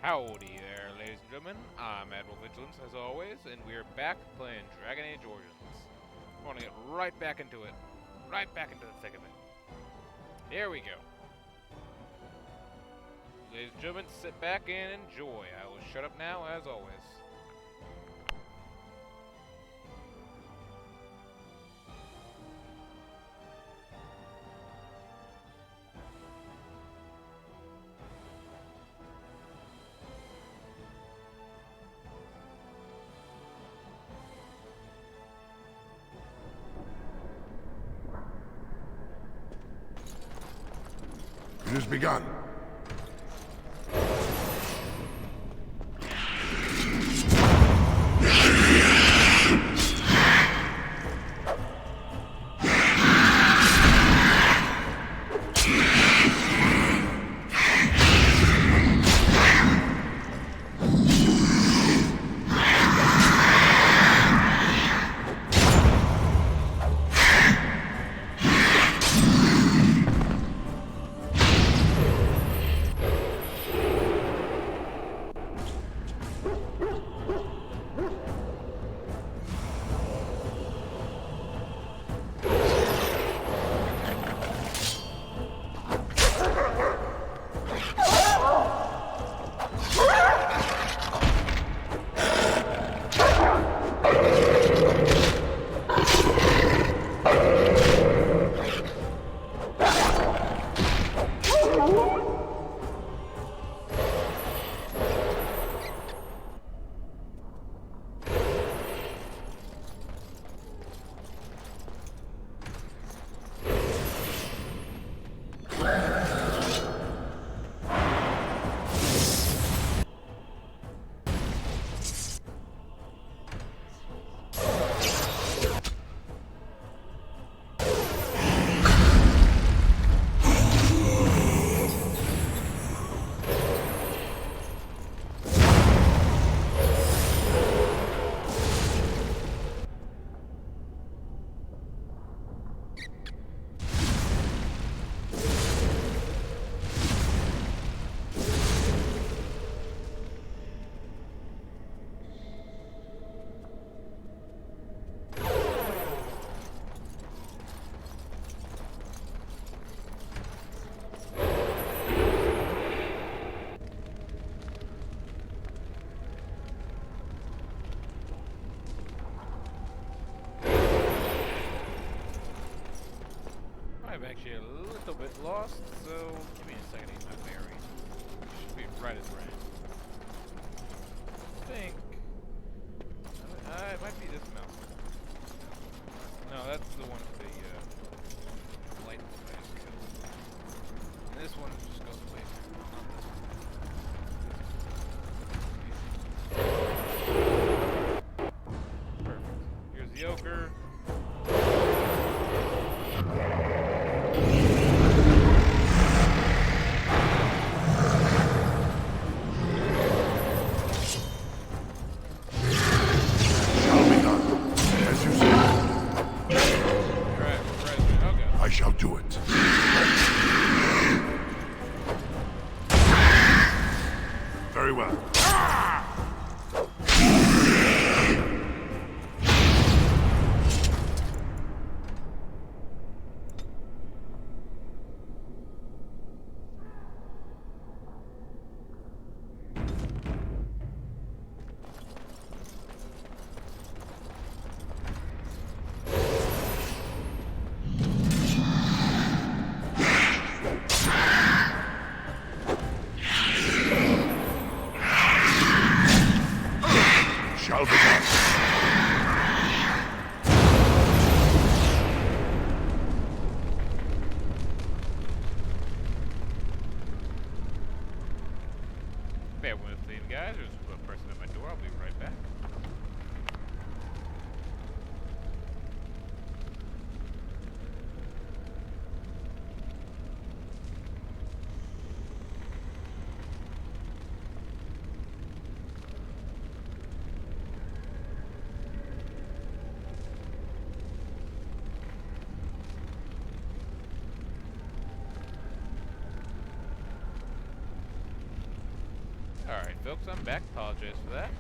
Howdy there, ladies and gentlemen. I'm Admiral Vigilance, as always, and we're back playing Dragon Age Origins. I want to get right back into it. Right back into the thick of it. Here we go. Ladies and gentlemen, sit back and enjoy. I will shut up now, as always. It has begun. I'm actually a little bit lost, so give me a second to get my bearings. Should be right as rain. I think... it might be this mountain. No, that's the one with the blight that I just killed. And this one just goes away. Perfect. Here's the ochre. I shall do it. Very well. Shall be done. Bear with me, guys. There's a person at my door. I'll be right back. Alright, folks. I'm back. Apologize for that.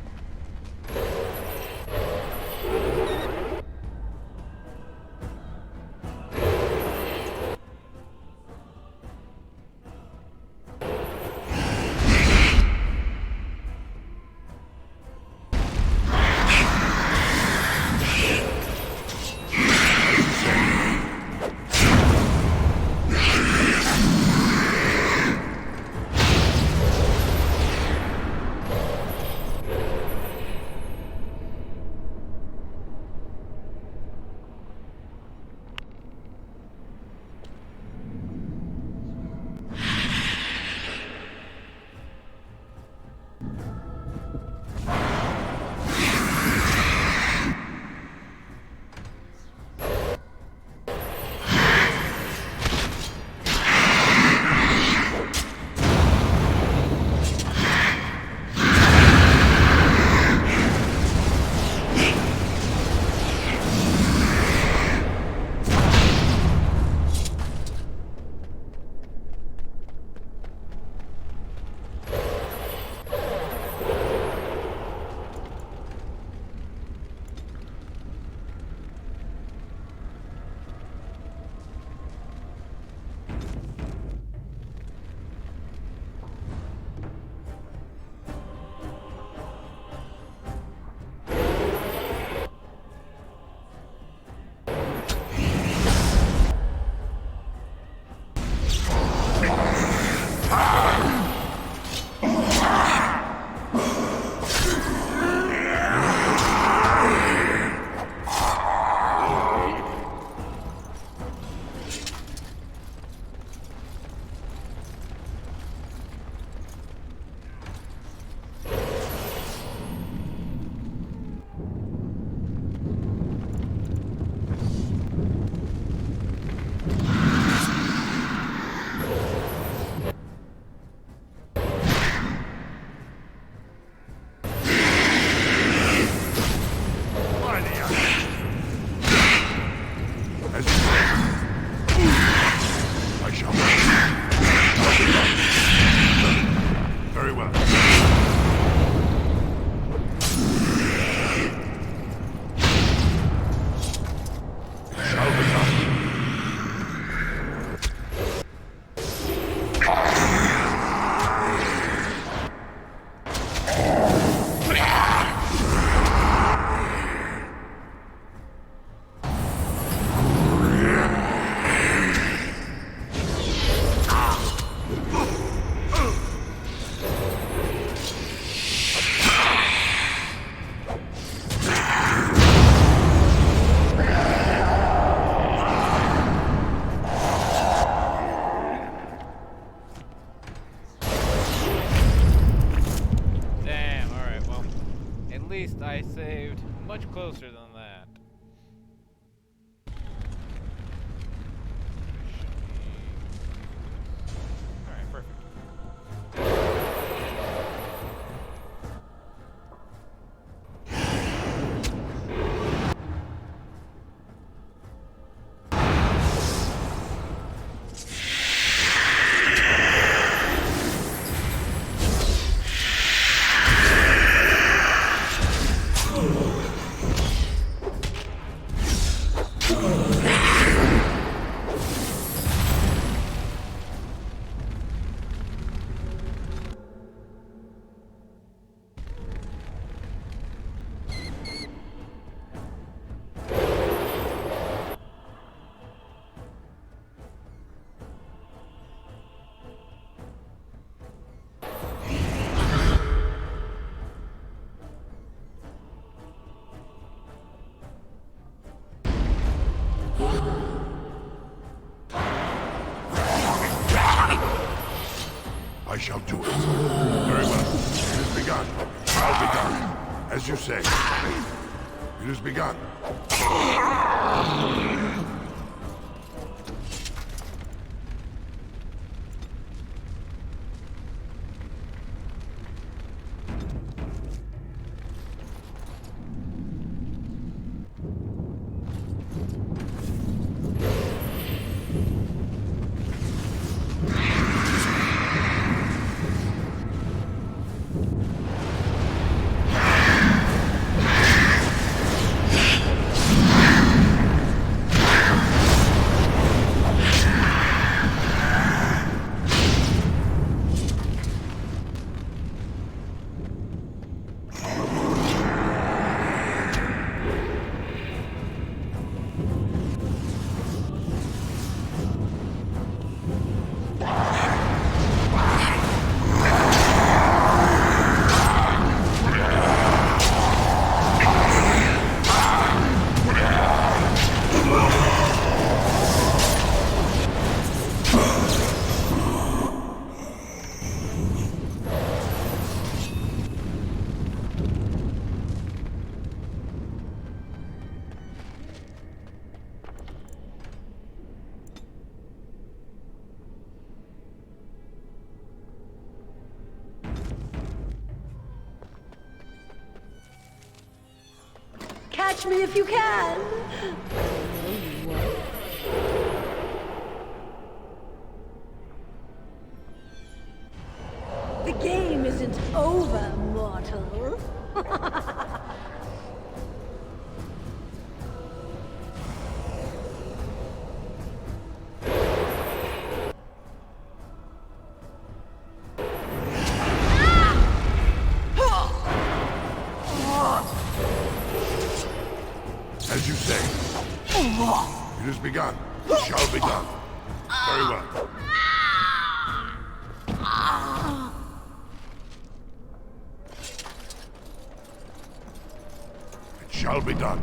I saved much closer than that. Alright, perfect. I shall do it. Very well. It is begun. Shall be done. As you say. It is begun. catch me if you can! The game isn't over, mortal. As you say. It has begun. It shall be done. Very well. It shall be done.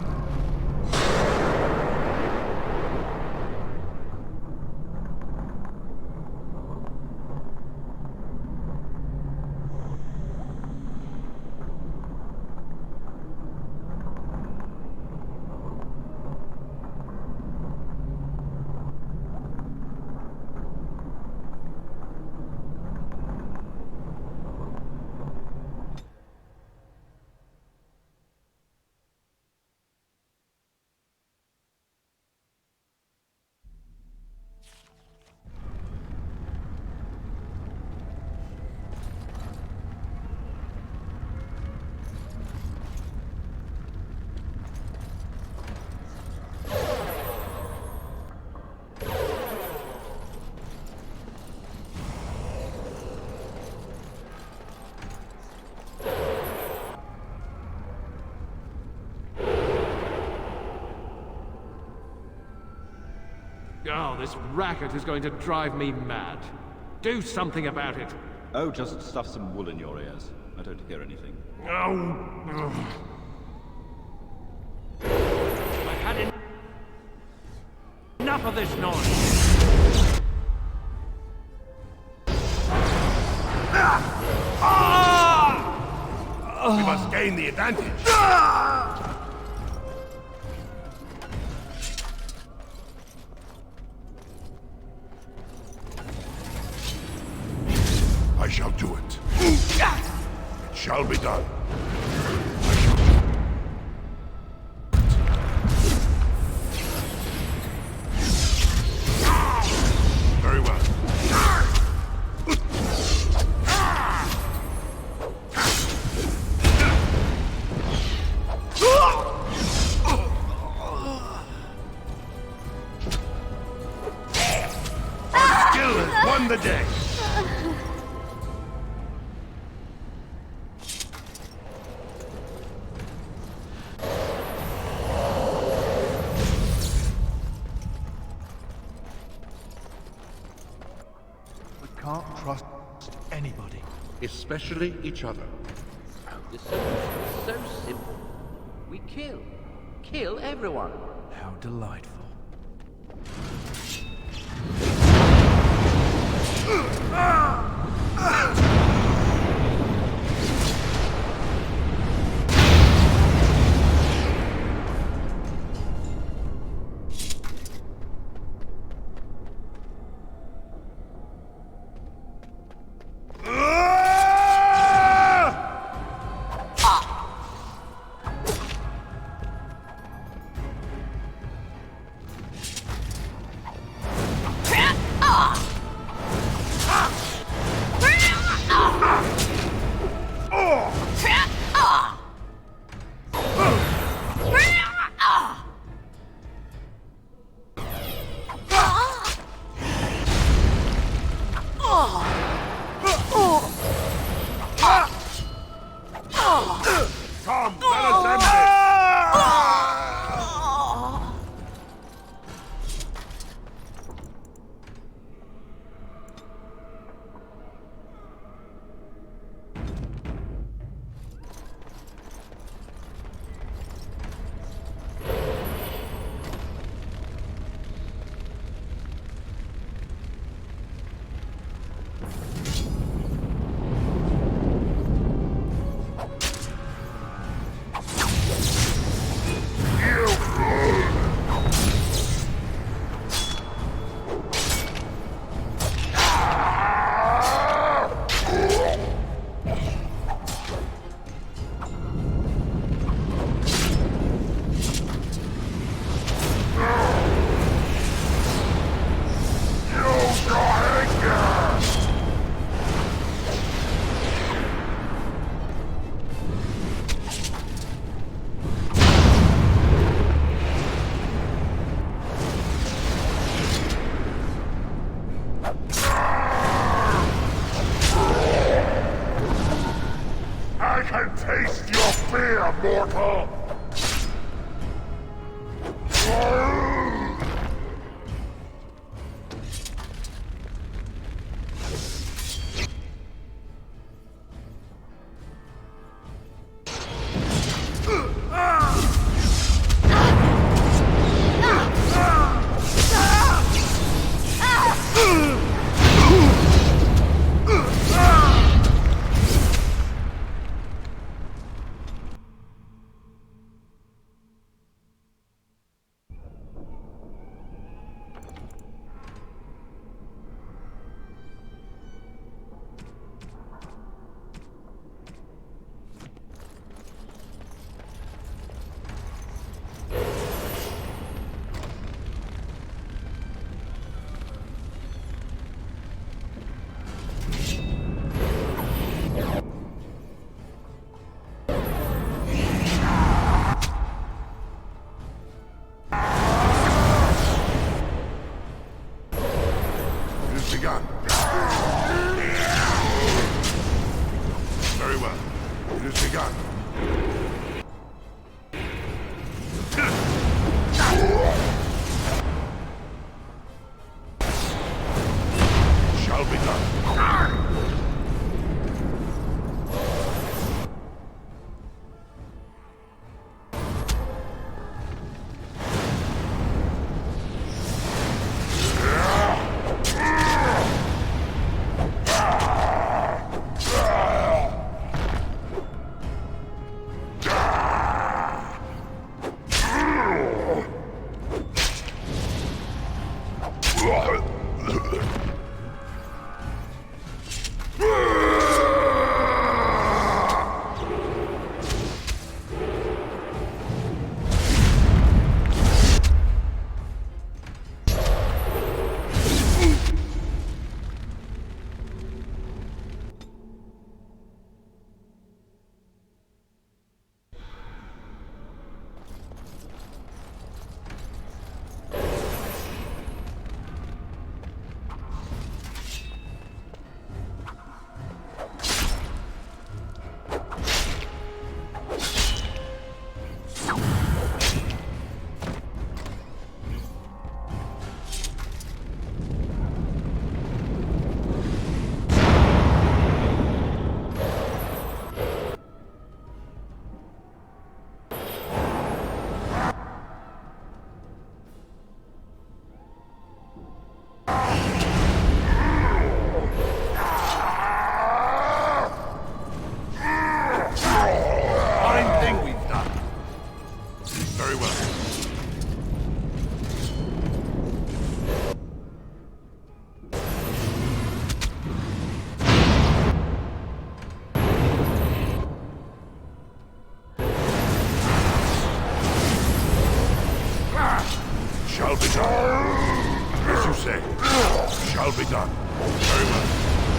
Oh, this racket is going to drive me mad. Do something about it. Oh, just stuff some wool in your ears. I don't hear anything. Oh. I've had enough of this noise. We must gain the advantage. I shall do it. It shall be done. I shall do it. Very well. Our skill has won the day. Can't trust anybody. Especially each other. The solution is so simple. We kill. Kill everyone. How delightful. can taste your fear, mortal! Begun. Very well. It has begun. Shall be done. Shall be done. As you say. Shall be done. Very well.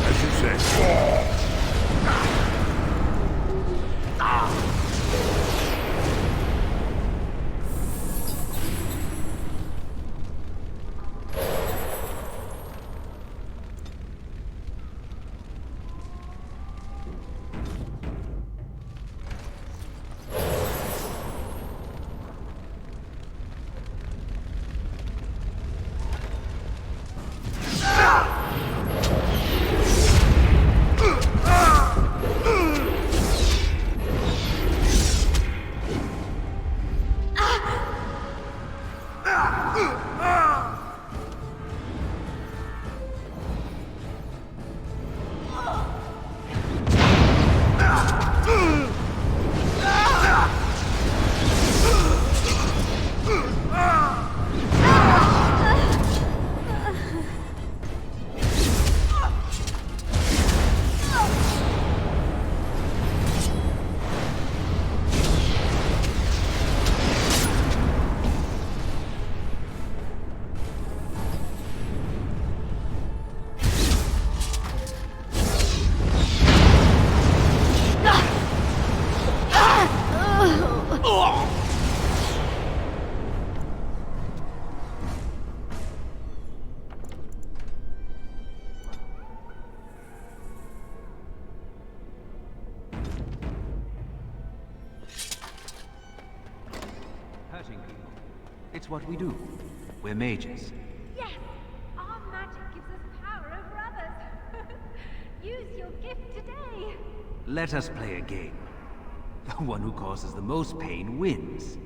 As you say. It's what we do. We're mages. Yes, our magic gives us power over others. Use your gift today. Let us play a game. The one who causes the most pain wins.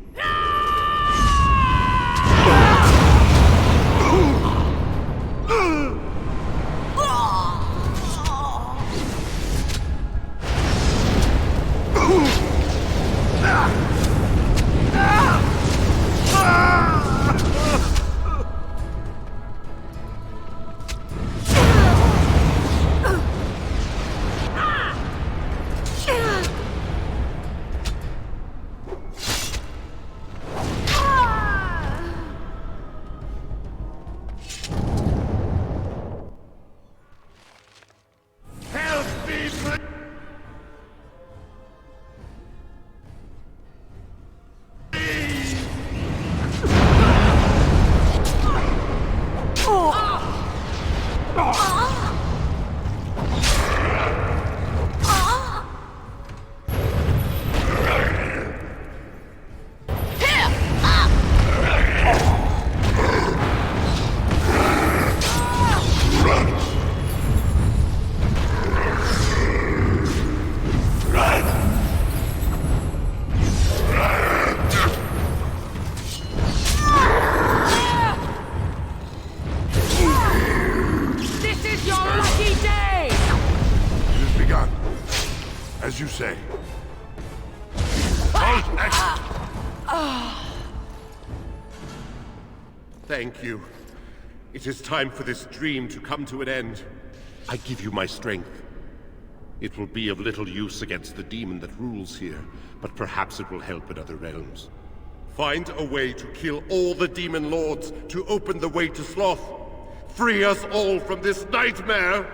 As you say. Thank you. It is time for this dream to come to an end. I give you my strength. It will be of little use against the demon that rules here, but perhaps it will help in other realms. Find a way to kill all the demon lords to open the way to Sloth. Free us all from this nightmare!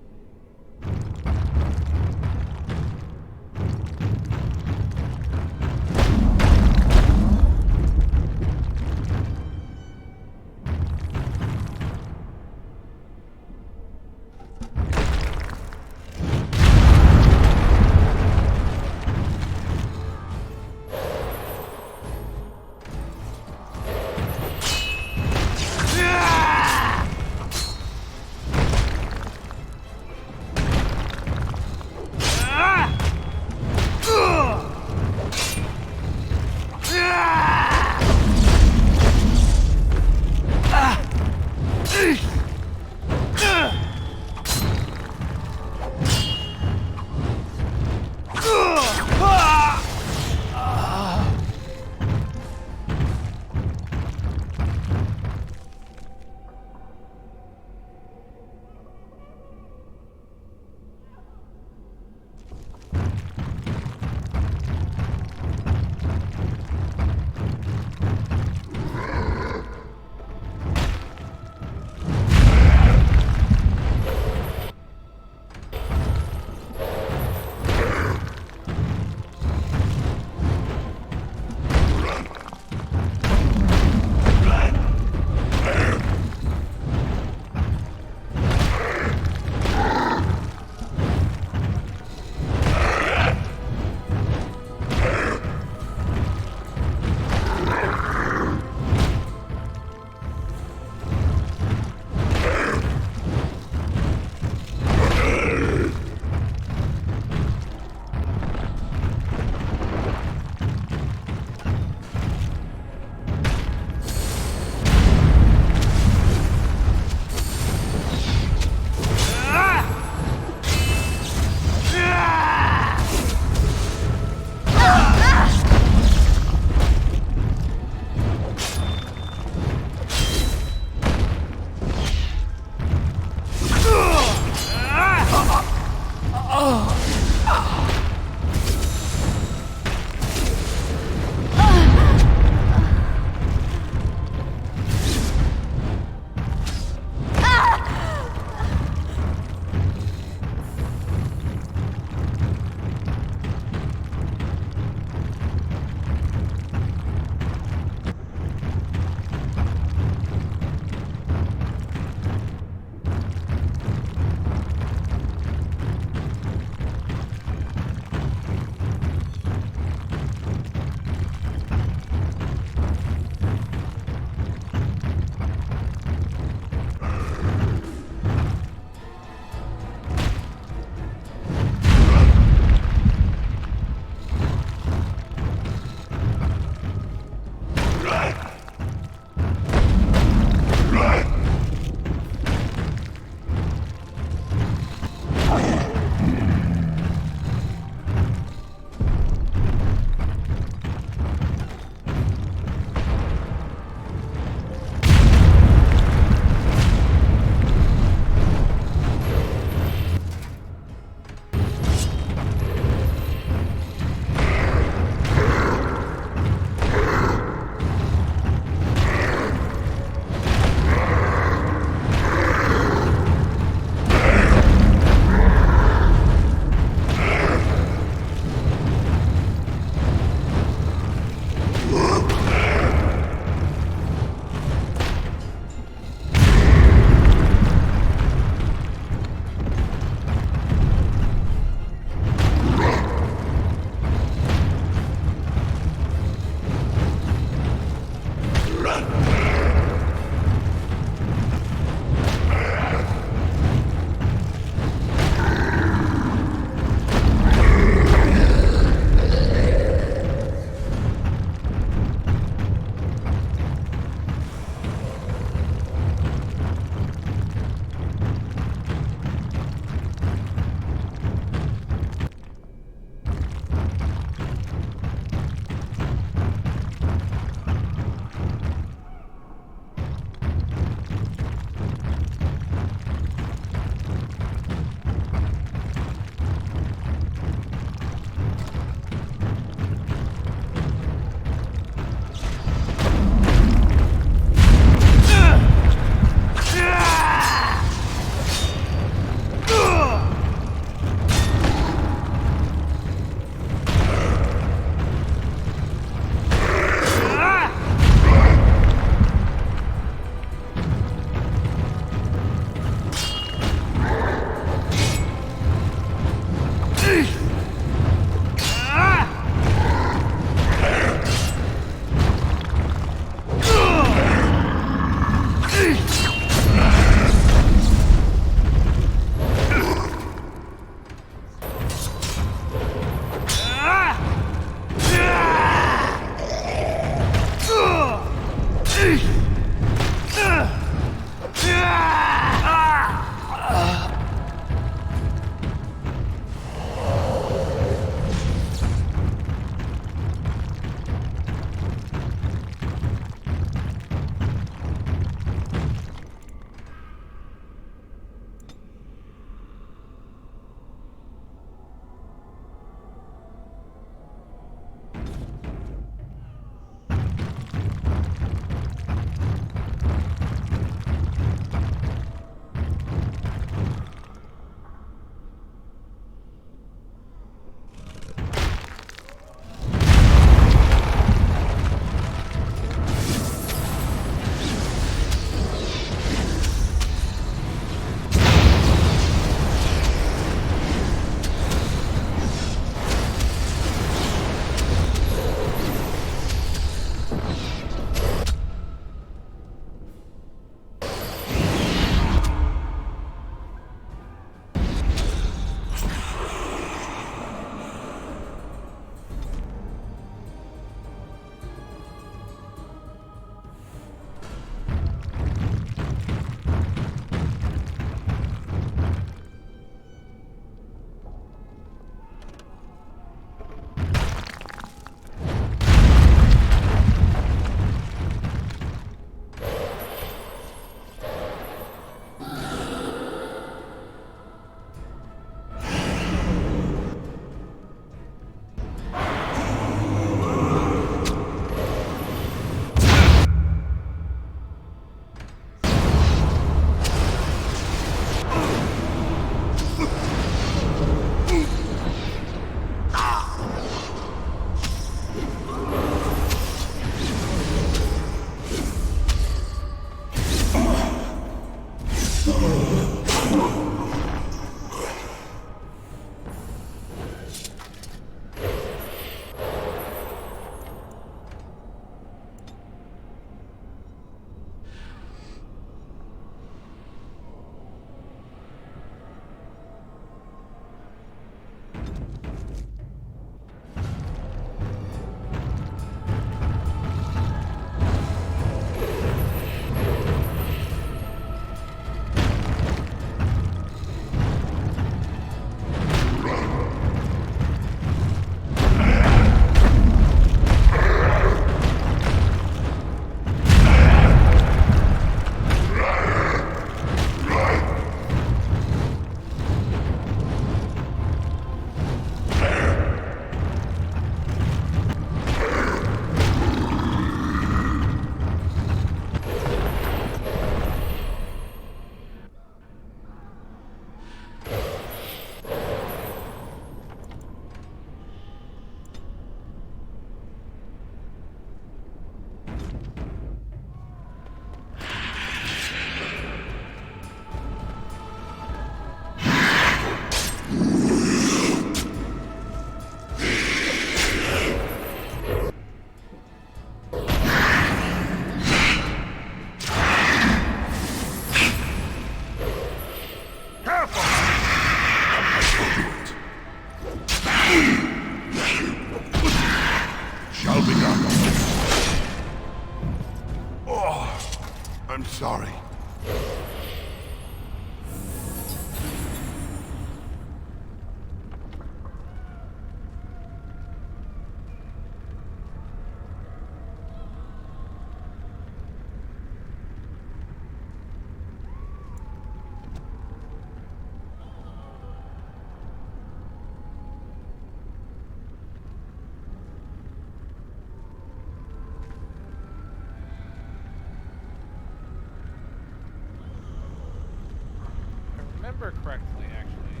remember correctly, actually,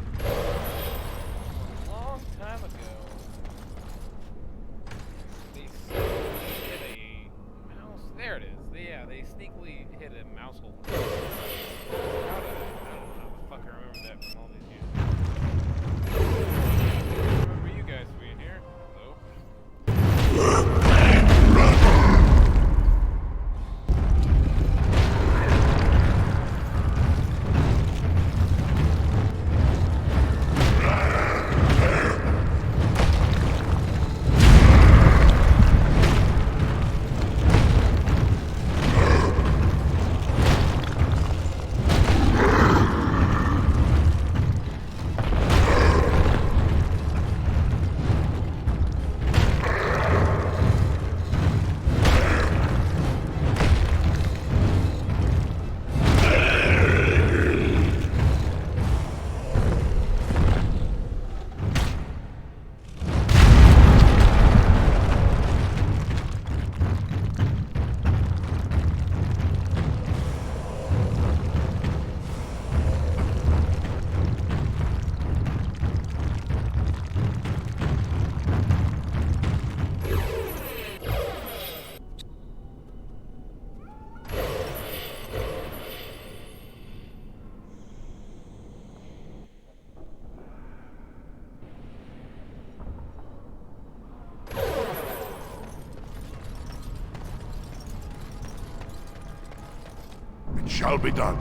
a long time ago, they sneakily hit a mouse. There it is. They sneakily hit a mouse hole. I don't know how the fuck I remember that from all these years. I remember you guys being here, though. It shall be done.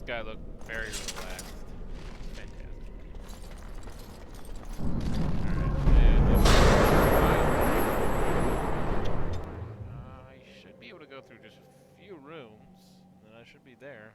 guy look very relaxed. Fantastic. I should be able to go through just a few rooms, and I should be there.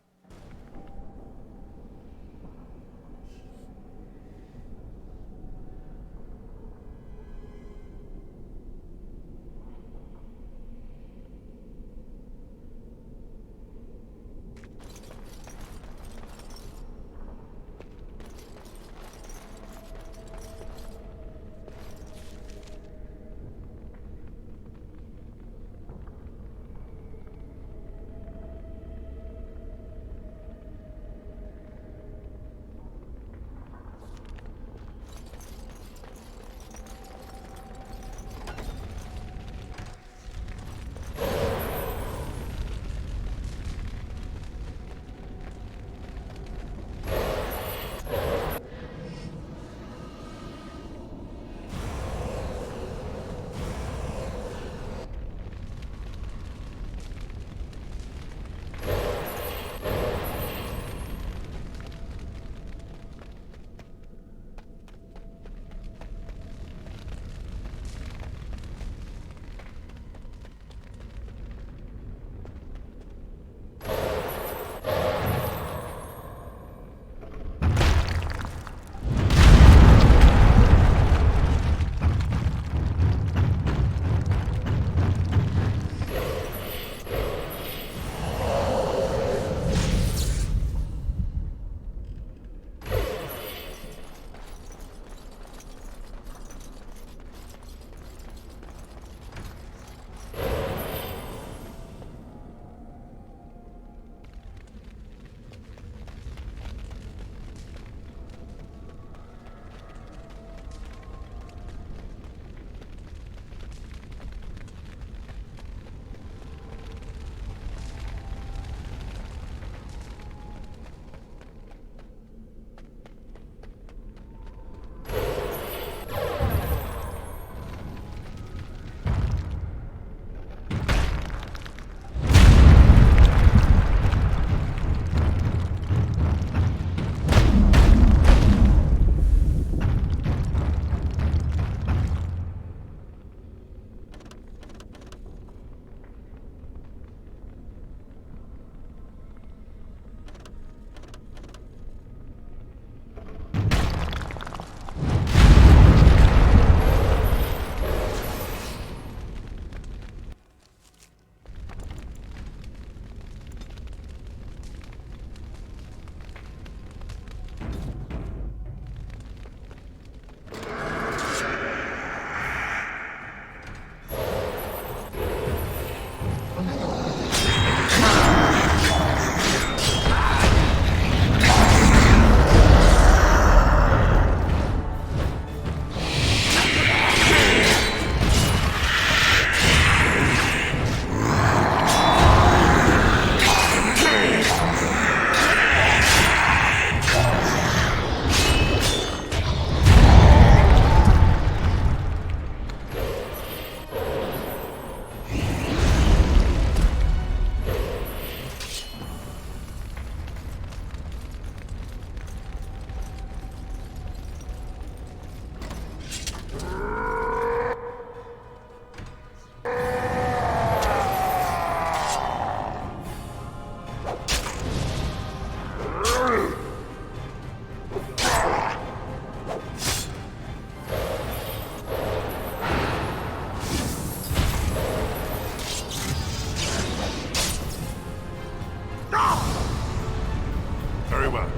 well.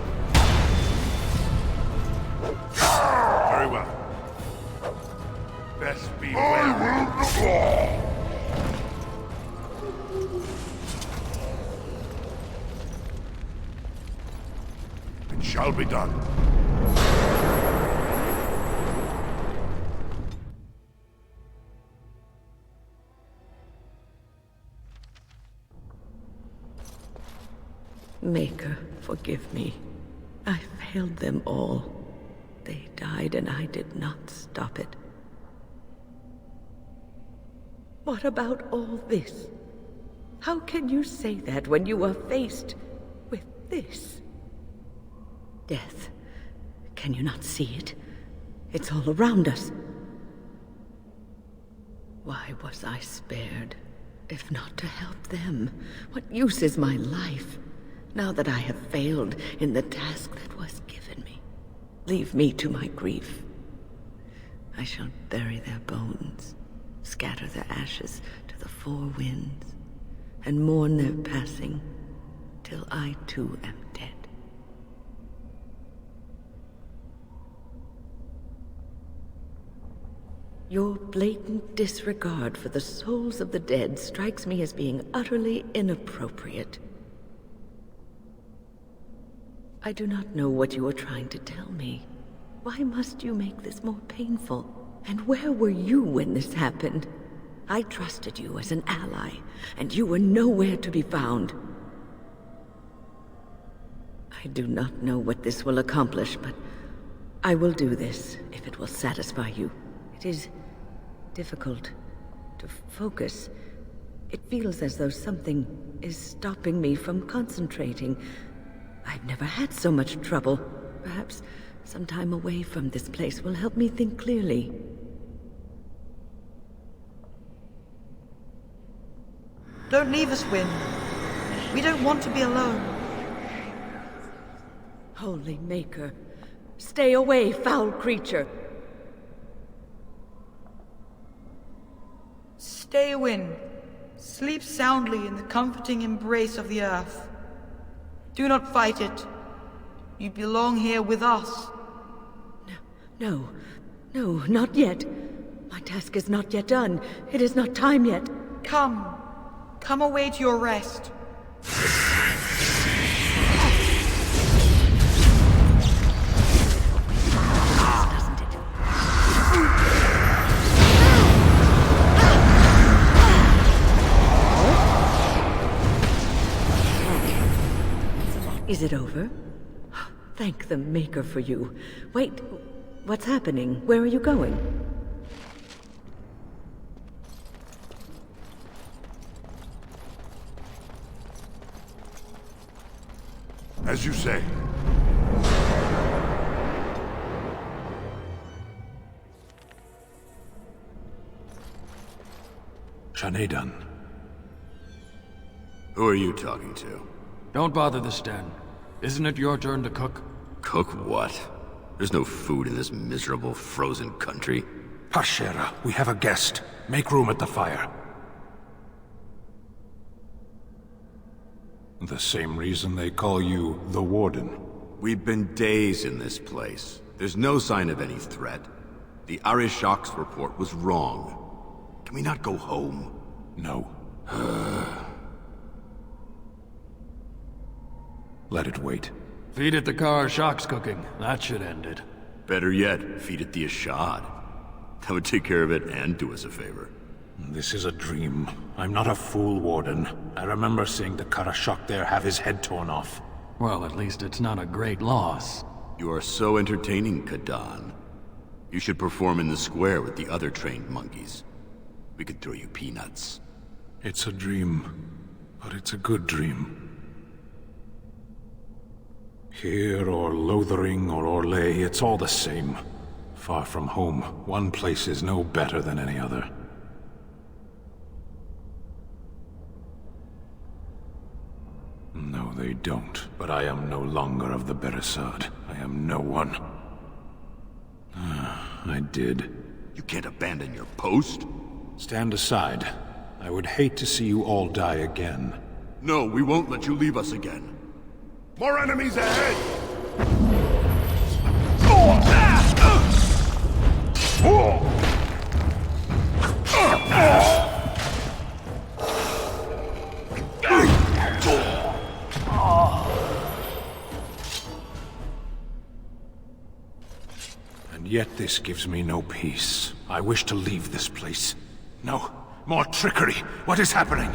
Very well. Best be wary. It shall be done. Maker, forgive me. I failed them all. They died and I did not stop it. What about all this? How can you say that when you are faced with this? Death. Can you not see it? It's all around us. Why was I spared? If not to help them, what use is my life? Now that I have failed in the task that was given me, leave me to my grief. I shall bury their bones, scatter their ashes to the four winds, and mourn their passing till I too am dead. Your blatant disregard for the souls of the dead strikes me as being utterly inappropriate. I do not know what you are trying to tell me. Why must you make this more painful? And where were you when this happened? I trusted you as an ally, and you were nowhere to be found. I do not know what this will accomplish, but I will do this if it will satisfy you. It is difficult to focus. It feels as though something is stopping me from concentrating. I've never had so much trouble. Perhaps some time away from this place will help me think clearly. Don't leave us, Wynn. We don't want to be alone. Holy Maker, stay away, foul creature! Stay, Wynn. Sleep soundly in the comforting embrace of the earth. Do not fight it. You belong here with us. No, not yet. My task is not yet done. It is not time yet. Come away to your rest. Doesn't it? Is it over? Thank the Maker for you. Wait, what's happening? Where are you going? As you say. Shanedan. Who are you talking to? Don't bother the Sten. Isn't it your turn to cook? Cook what? There's no food in this miserable, frozen country. Hashera, we have a guest. Make room at the fire. The same reason they call you the Warden. We've been days in this place. There's no sign of any threat. The Arishok's report was wrong. Can we not go home? No. Let it wait. Feed it the Arishok's cooking. That should end it. Better yet, feed it the Ashad. That would take care of it and do us a favor. This is a dream. I'm not a fool, Warden. I remember seeing the Karashok there have his head torn off. Well, at least it's not a great loss. You are so entertaining, Kadan. You should perform in the square with the other trained monkeys. We could throw you peanuts. It's a dream, but it's a good dream. Here or Lothering or Orlais, it's all the same. Far from home, one place is no better than any other. No, they don't. But I am no longer of the Beresad. I am no one. I did. You can't abandon your post? Stand aside. I would hate to see you all die again. No, we won't let you leave us again. More enemies ahead! And yet this gives me no peace. I wish to leave this place. No, more trickery. What is happening?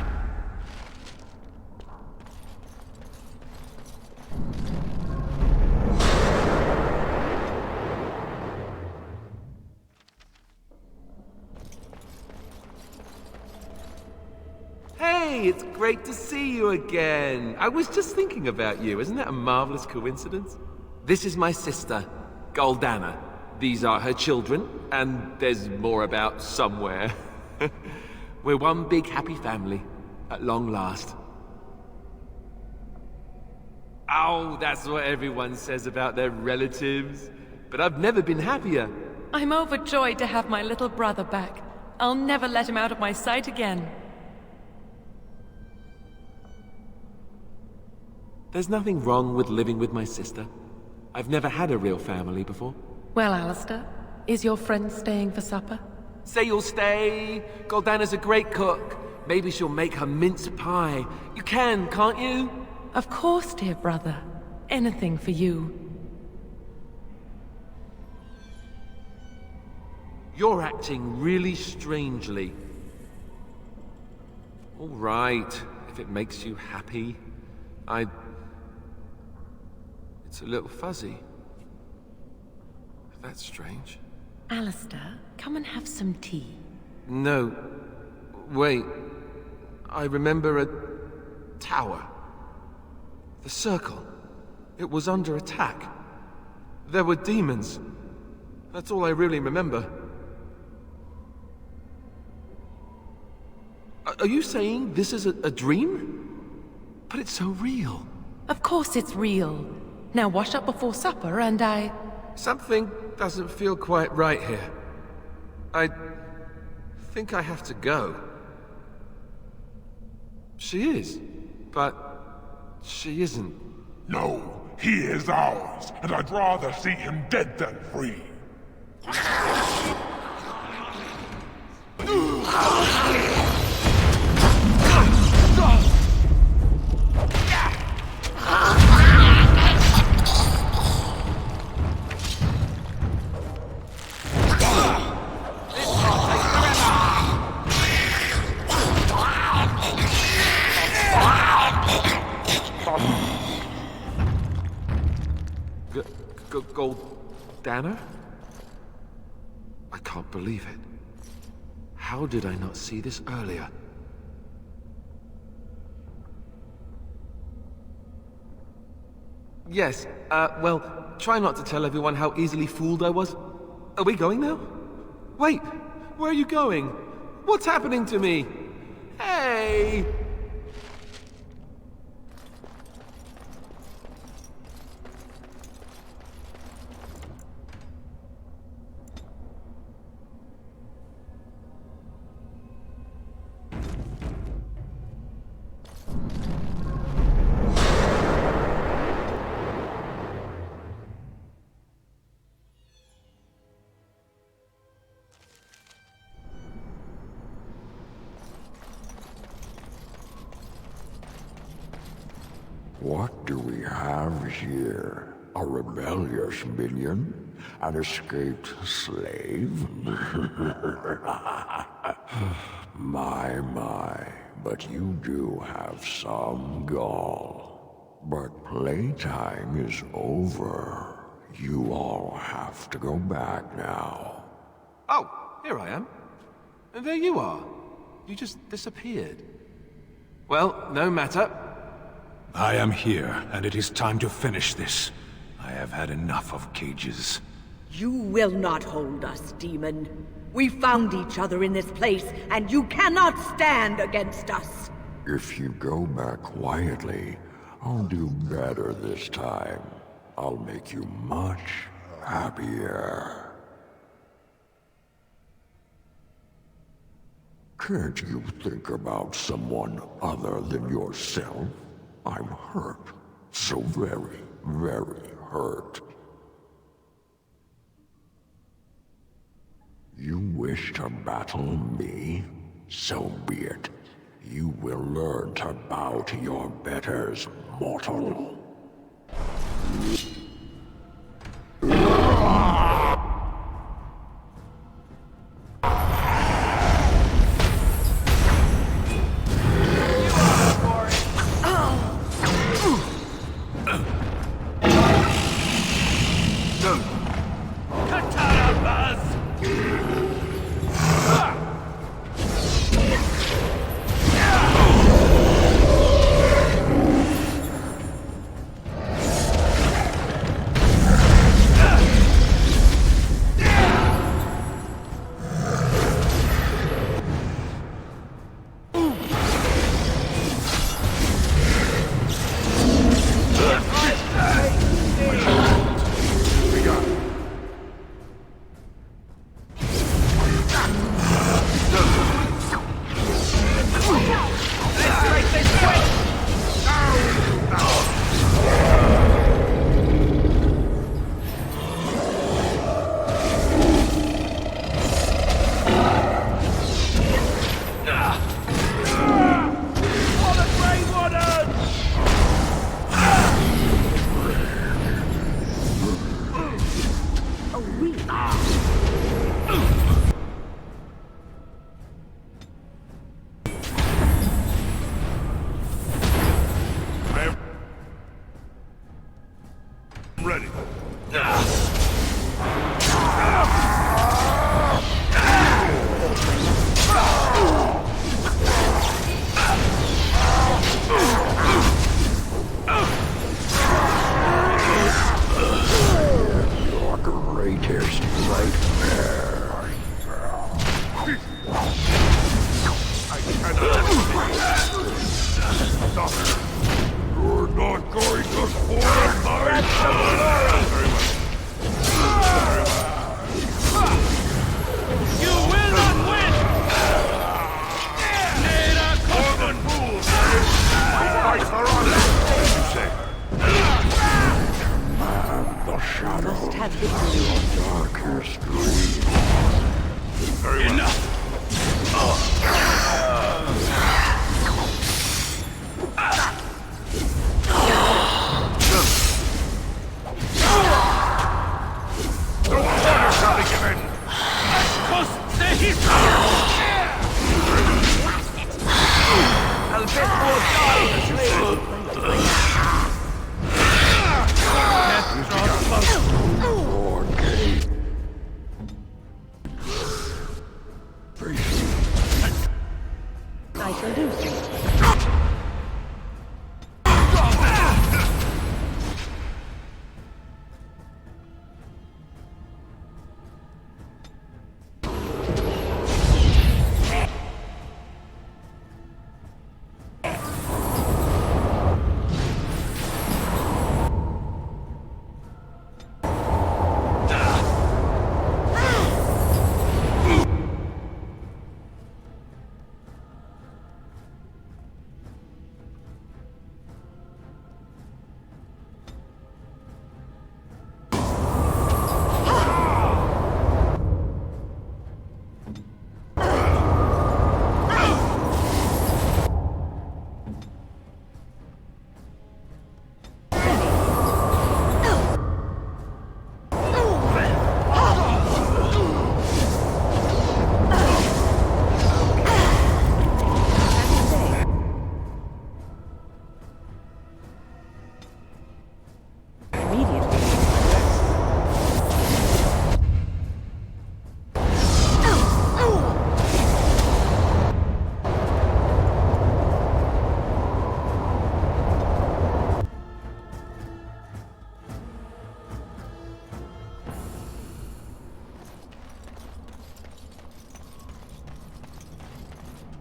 Hey, it's great to see you again. I was just thinking about you. Isn't that a marvelous coincidence? This is my sister, Goldana. These are her children, and there's more about somewhere. We're one big happy family, at long last. Oh, that's what everyone says about their relatives. But I've never been happier. I'm overjoyed to have my little brother back. I'll never let him out of my sight again. There's nothing wrong with living with my sister. I've never had a real family before. Well, Alistair, is your friend staying for supper? Say you'll stay. Goldana's a great cook. Maybe she'll make her mince pie. You can, can't you? Of course, dear brother. Anything for you. You're acting really strangely. All right, if it makes you happy. It's a little fuzzy. That's strange. Alistair, come and have some tea. No. Wait. I remember a tower. The circle. It was under attack. There were demons. That's all I really remember. Are you saying this is a dream? But it's so real. Of course it's real. Now wash up before supper and Something doesn't feel quite right here. I think I have to go. She is, but she isn't. No, he is ours, and I'd rather see him dead than free. Goldana? I can't believe it. How did I not see this earlier? Yes, well, try not to tell everyone how easily fooled I was. Are we going now? Wait, where are you going? What's happening to me? Hey! What do we have here? A rebellious minion? An escaped slave? My, but you do have some gall. But playtime is over. You all have to go back now. Oh, here I am. And there you are. You just disappeared. Well, no matter. I am here, and it is time to finish this. I have had enough of cages. You will not hold us, demon. We found each other in this place, and you cannot stand against us. If you go back quietly, I'll do better this time. I'll make you much happier. Can't you think about someone other than yourself? I'm hurt. so very, very hurt. You wish to battle me? So be it. You will learn to bow to your betters, mortal.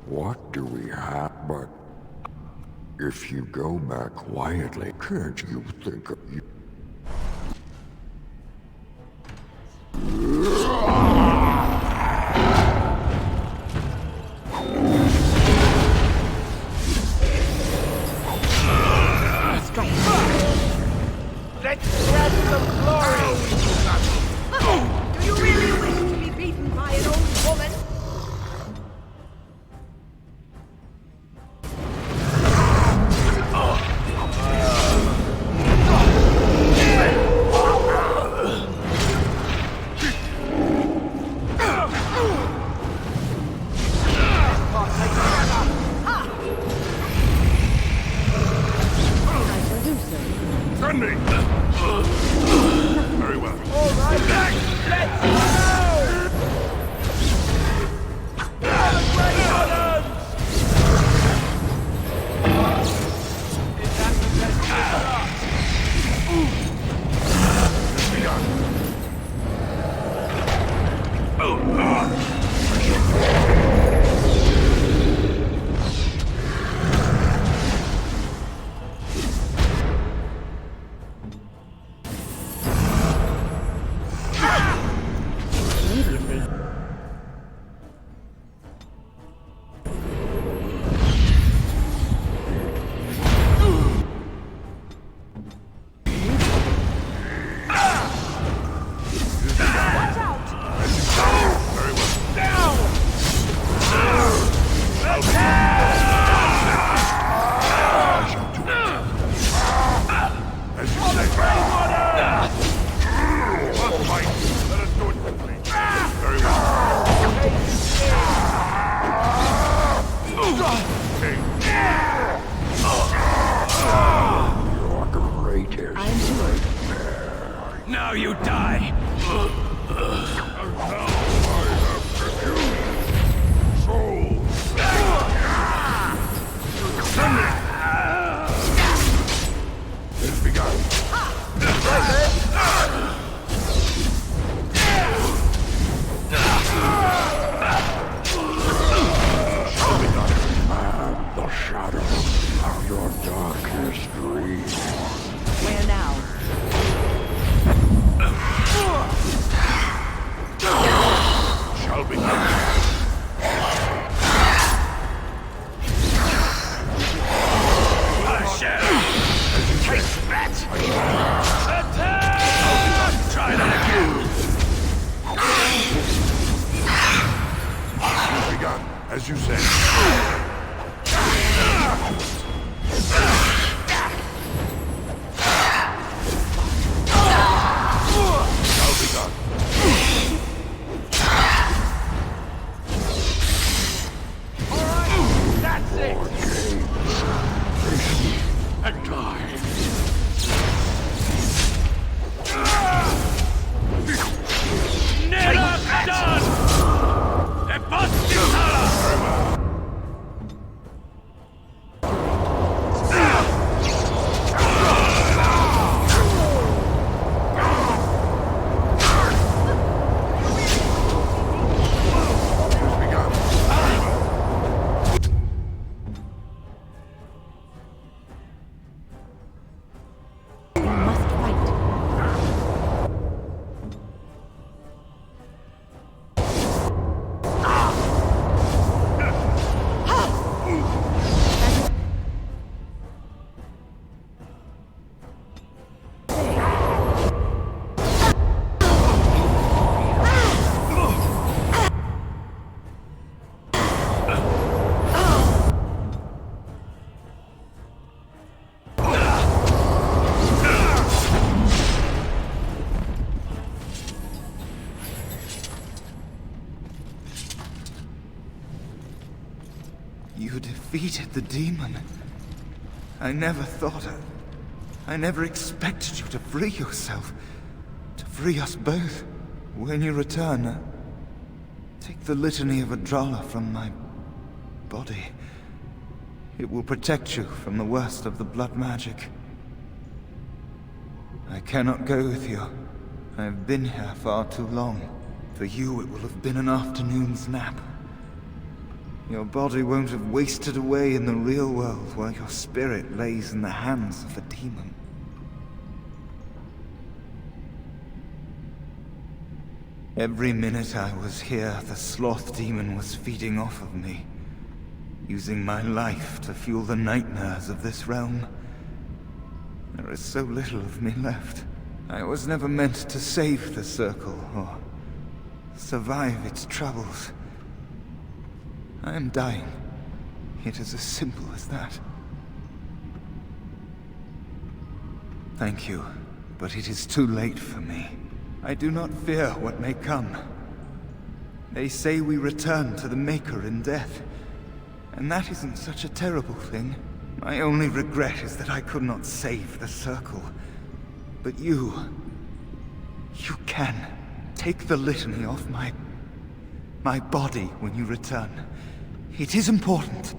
What do we have but... If you go back quietly, can't you think of you? Strike. Let's get some glory! Do you really wish to be beaten by an old woman? Send me! Very well. All right, let's go! Now you die! It's begun. The shadow of your darkest dream. Where now? Shall be done. Taste that! Try that again. It's begun, as you said. Shall be done. All right, that's it! And die. Never done! You defeated the demon. I never thought I never expected you to free yourself. To free us both. When you return, take the litany of Adrala from my body. It will protect you from the worst of the blood magic. I cannot go with you. I have been here far too long. For you, it will have been an afternoon's nap. Your body won't have wasted away in the real world while your spirit lays in the hands of the demon. Every minute I was here, the sloth demon was feeding off of me, using my life to fuel the nightmares of this realm. There is so little of me left. I was never meant to save the Circle, or survive its troubles. I am dying. It is as simple as that. Thank you, but it is too late for me. I do not fear what may come. They say we return to the Maker in death, and that isn't such a terrible thing. My only regret is that I could not save the Circle. But you can. Take the litany off my body when you return. It is important.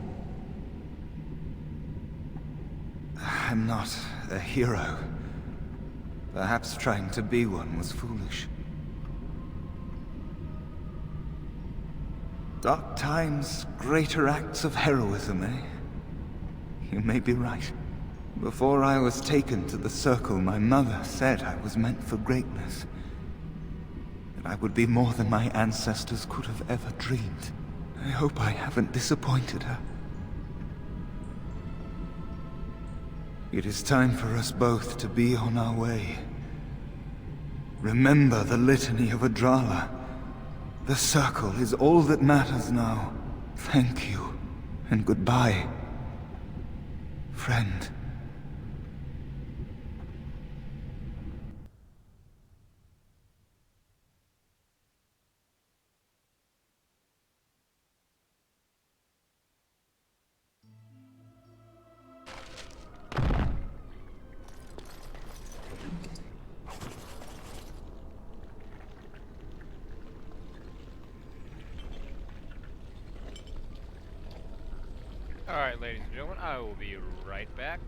I'm not a hero. Perhaps trying to be one was foolish. Dark times, greater acts of heroism, eh? You may be right. Before I was taken to the Circle, my mother said I was meant for greatness. That I would be more than my ancestors could have ever dreamed. I hope I haven't disappointed her. It is time for us both to be on our way. Remember the litany of Adrala. The Circle is all that matters now. Thank you, and goodbye, friend. Alright, ladies and gentlemen, I will be right back.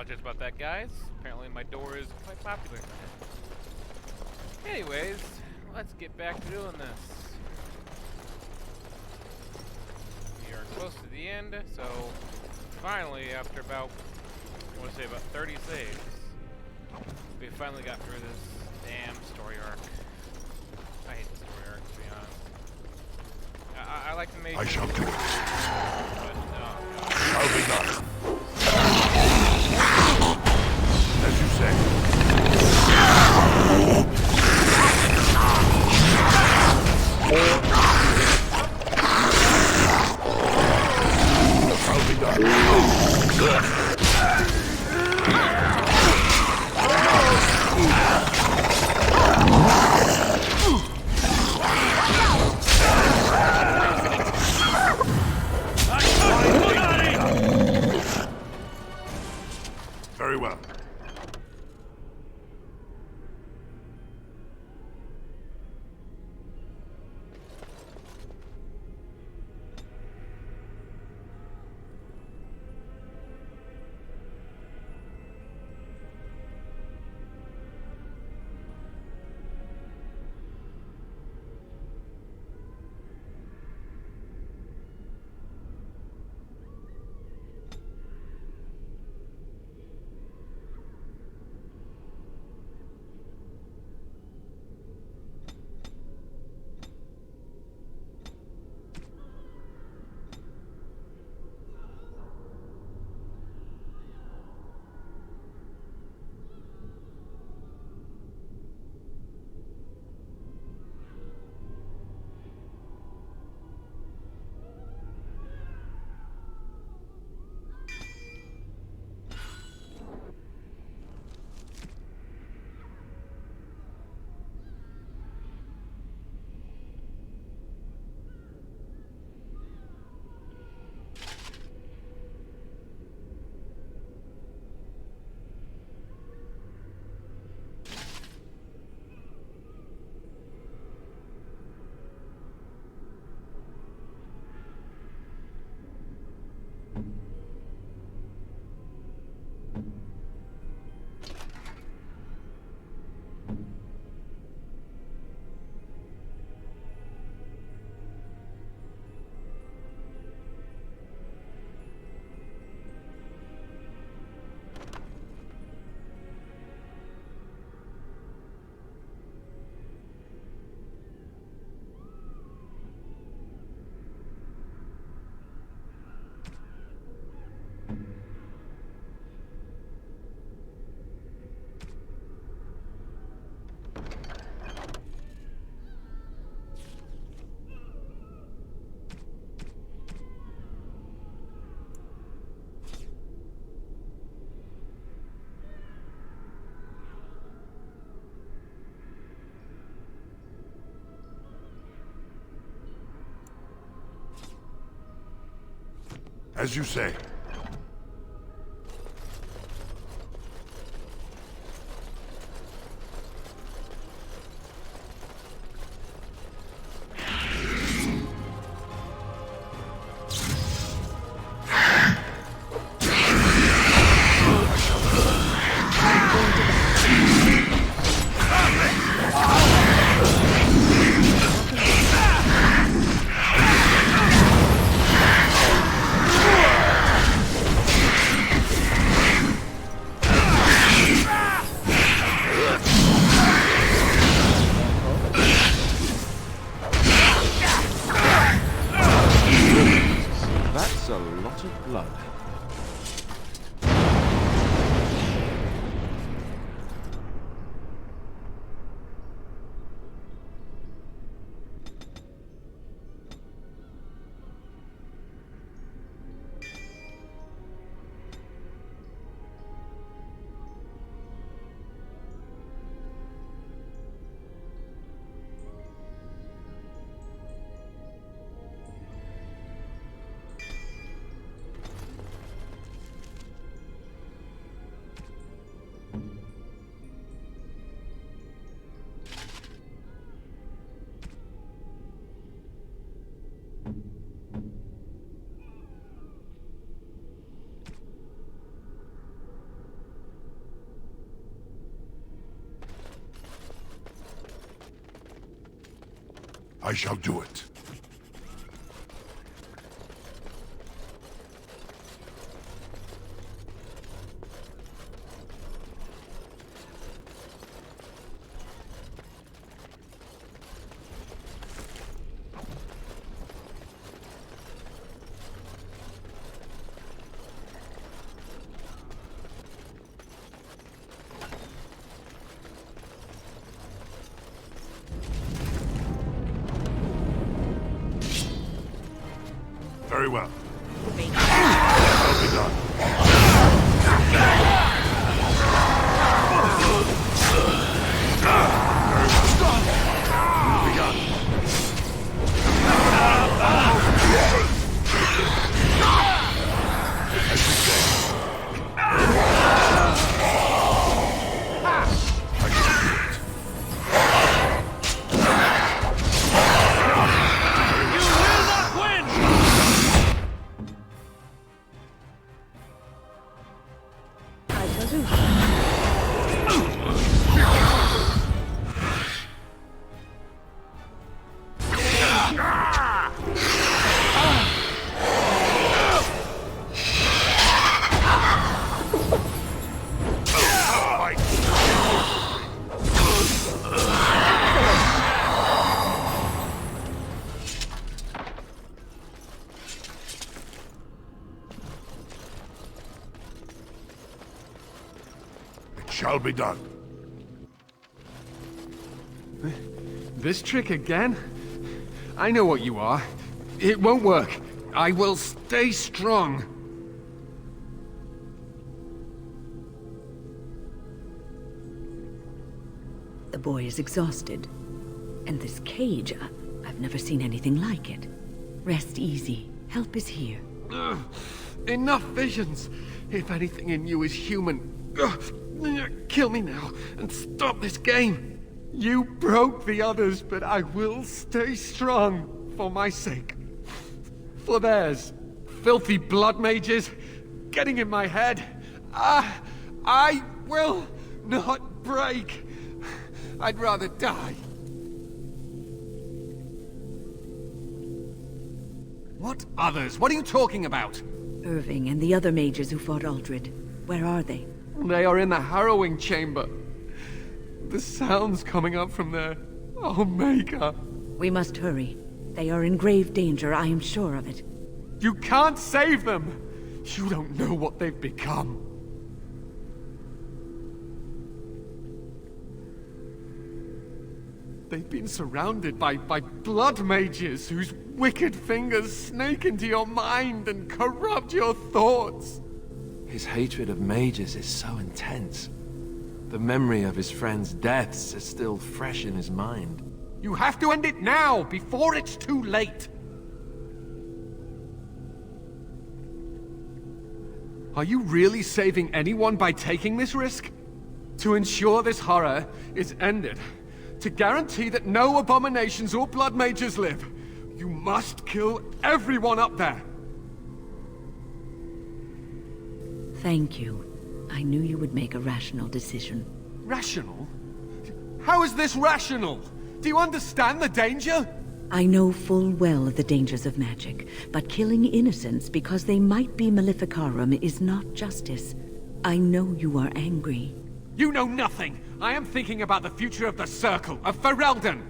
apologize about that, guys. Apparently my door is quite popular. Anyways, let's get back to doing this. We are close to the end, so finally, after about, I want to say about 30 saves, we finally got through this damn story arc. I hate the story arc, to be honest. I like to make. I shall do it. But, Shall be done. As you say. Shall be done. Very well. As you say. I shall do it. Very well. Shall be done. Shall be done. This trick again? I know what you are. It won't work. I will stay strong. The boy is exhausted. And this cage, I've never seen anything like it. Rest easy. Help is here. Enough visions. If anything in you is human, kill me now and stop this game. You broke the others, but I will stay strong for my sake. For theirs. Filthy blood mages getting in my head. I will not break. I'd rather die. What others? What are you talking about? Irving and the other mages who fought Aldred. Where are they? They are in the harrowing chamber. The sounds coming up from there. Oh, Maker. We must hurry. They are in grave danger, I am sure of it. You can't save them! You don't know what they've become. They've been surrounded by blood mages whose wicked fingers snake into your mind and corrupt your thoughts. His hatred of mages is so intense. The memory of his friends' deaths is still fresh in his mind. You have to end it now, before it's too late! Are you really saving anyone by taking this risk? To ensure this horror is ended, to guarantee that no abominations or blood mages live, you must kill everyone up there! Thank you. I knew you would make a rational decision. Rational? How is this rational? Do you understand the danger? I know full well of the dangers of magic, but killing innocents because they might be Maleficarum is not justice. I know you are angry. You know nothing! I am thinking about the future of the Circle, of Ferelden!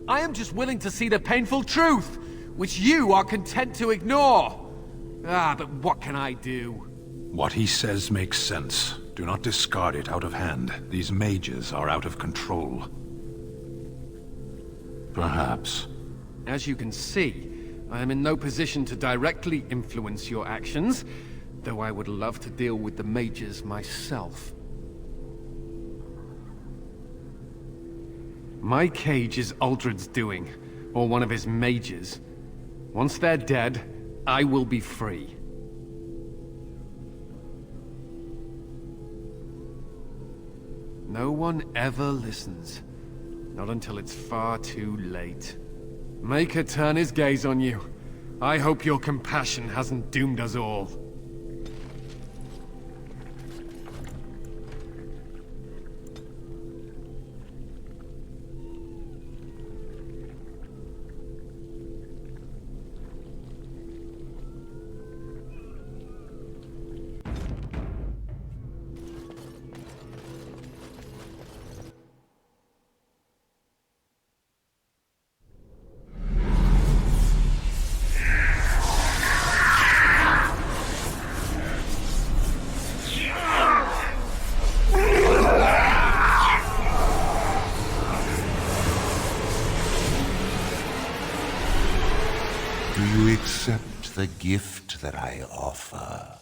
I am just willing to see the painful truth, which you are content to ignore. But what can I do? What he says makes sense. Do not discard it out of hand. These mages are out of control. Perhaps. As you can see, I am in no position to directly influence your actions, though I would love to deal with the mages myself. My cage is Aldred's doing, or one of his mages. Once they're dead, I will be free. No one ever listens. Not until it's far too late. Maker turn his gaze on you. I hope your compassion hasn't doomed us all. the gift that I offer.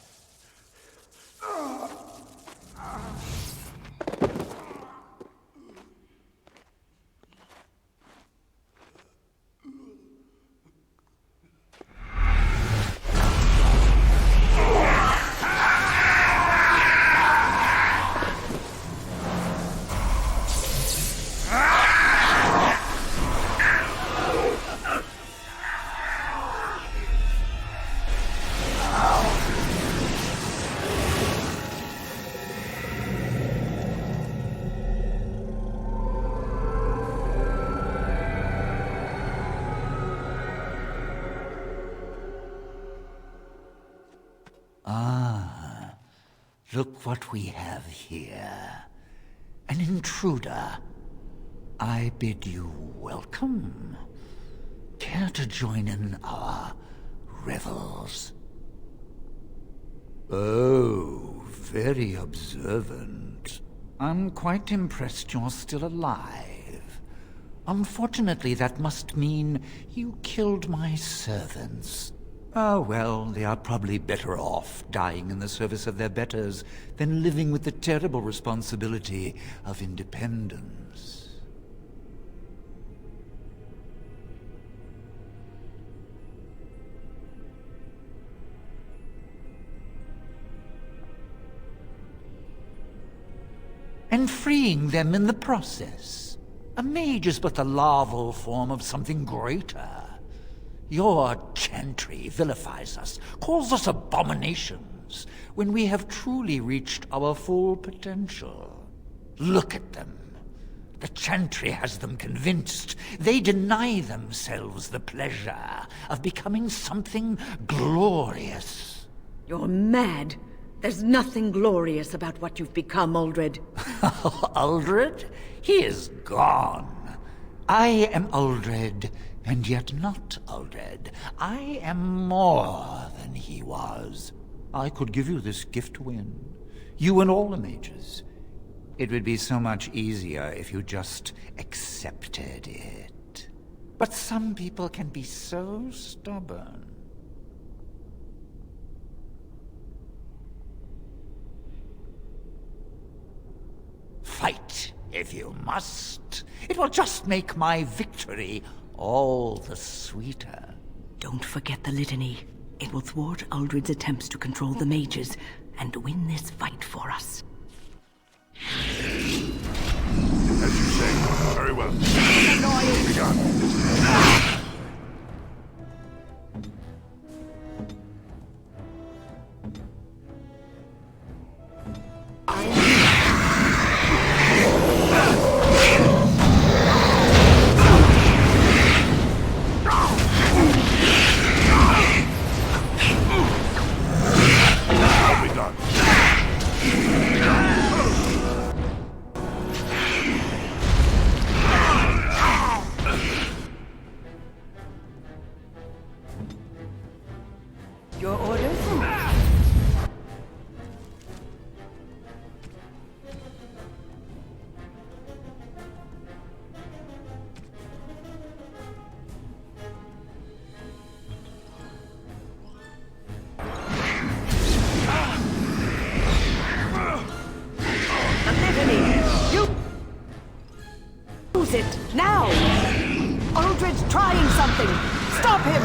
Ah, look what we have here. An intruder. I bid you welcome. Care to join in our revels? Oh, very observant. I'm quite impressed you're still alive. Unfortunately, that must mean you killed my servants. Oh, well, they are probably better off dying in the service of their betters than living with the terrible responsibility of independence. And freeing them in the process. A mage is but the larval form of something greater. Your chantry vilifies us, calls us abominations, when we have truly reached our full potential. Look at them. The chantry has them convinced. They deny themselves the pleasure of becoming something glorious. You're mad. There's nothing glorious about what you've become, Uldred. Uldred? He is gone. I am Uldred, and yet not Uldred. I am more than he was. I could give you this gift to win. You and all the mages. It would be so much easier if you just accepted it. But some people can be so stubborn. Fight, if you must. It will just make my victory all the sweeter. Don't forget the litany. It will thwart Uldred's attempts to control the mages and win this fight for us. As you say. Very well. Begun. Your orders? The litany! You use it now! Uldred's trying something! Stop him!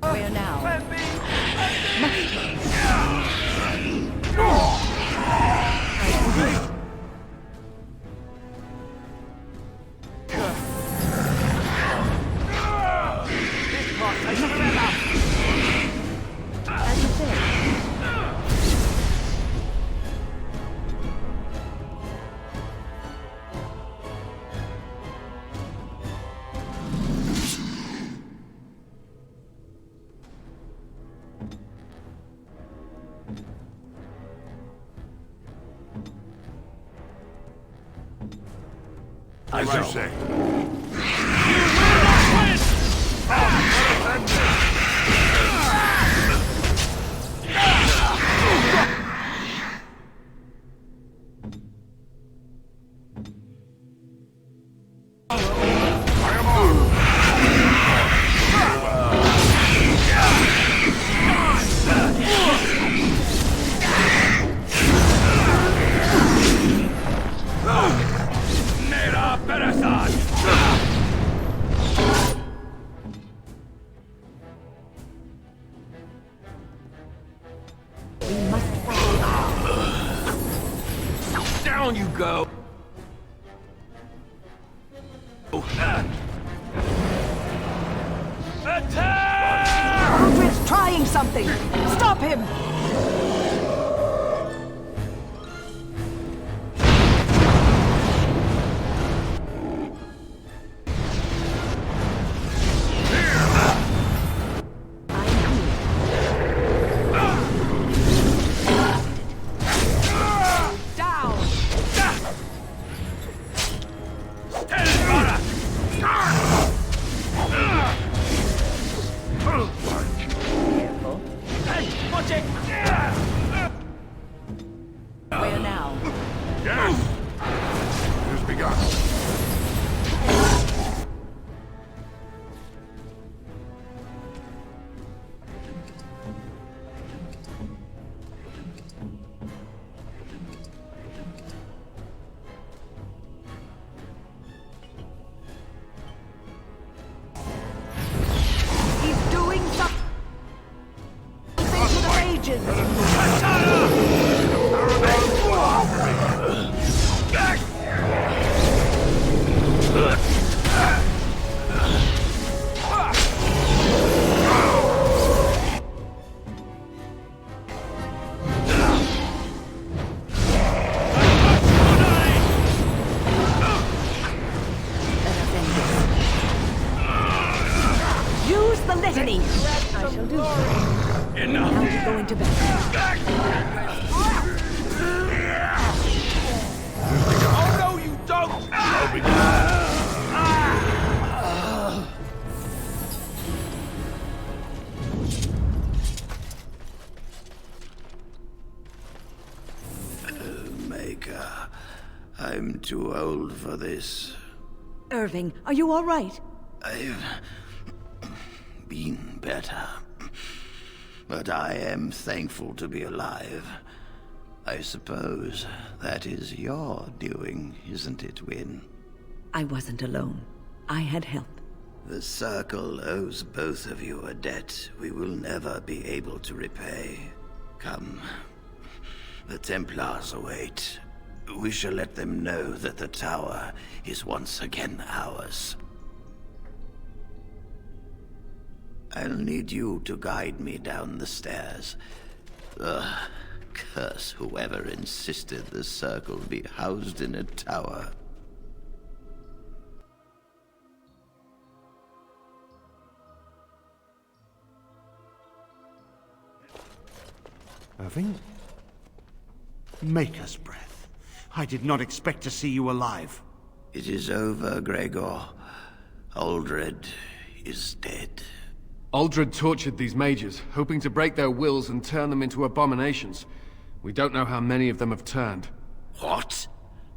Where now? As you say. As you say. You will not win! Down you go! Attack! Aldrid's trying something! Stop him! Where now? Yes! It has begun. He's doing something to the mages! Use the litany! I shall do so. Enough! Now to go into bed. Oh no, you don't! Maker, I'm too old for this. Irving, are you all right? I've been better. But I am thankful to be alive. I suppose that is your doing, isn't it, Wynne? I wasn't alone. I had help. The Circle owes both of you a debt we will never be able to repay. Come. The Templars await. We shall let them know that the tower is once again ours. I'll need you to guide me down the stairs. Curse whoever insisted the Circle be housed in a tower. Irving? Maker's breath. I did not expect to see you alive. It is over, Gregor. Aldred is dead. Aldred tortured these mages, hoping to break their wills and turn them into abominations. We don't know how many of them have turned. What?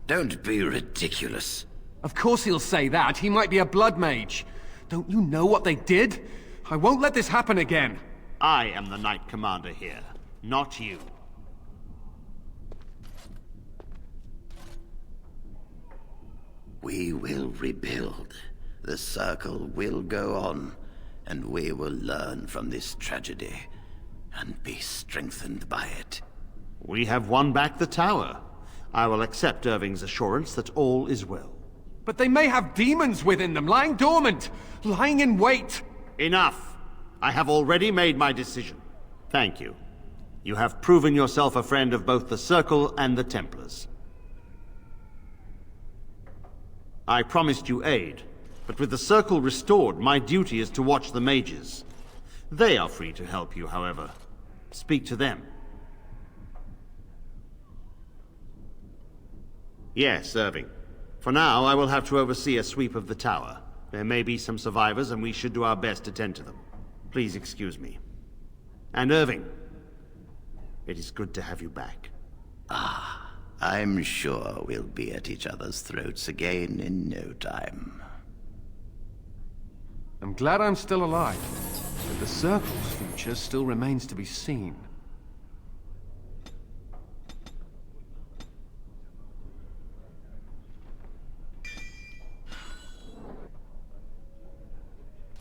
Don't be ridiculous. Of course he'll say that. He might be a blood mage. Don't you know what they did? I won't let this happen again. I am the Knight Commander here, not you. We will rebuild. The Circle will go on, and we will learn from this tragedy and be strengthened by it. We have won back the tower. I will accept Irving's assurance that all is well. But they may have demons within them, lying dormant, lying in wait. Enough! I have already made my decision. Thank you. You have proven yourself a friend of both the Circle and the Templars. I promised you aid, but with the Circle restored, my duty is to watch the mages. They are free to help you, however. Speak to them. Yes, Irving. For now, I will have to oversee a sweep of the tower. There may be some survivors, and we should do our best to tend to them. Please excuse me. And Irving, it is good to have you back. I'm sure we'll be at each other's throats again in no time. I'm glad I'm still alive, but the Circle's future still remains to be seen.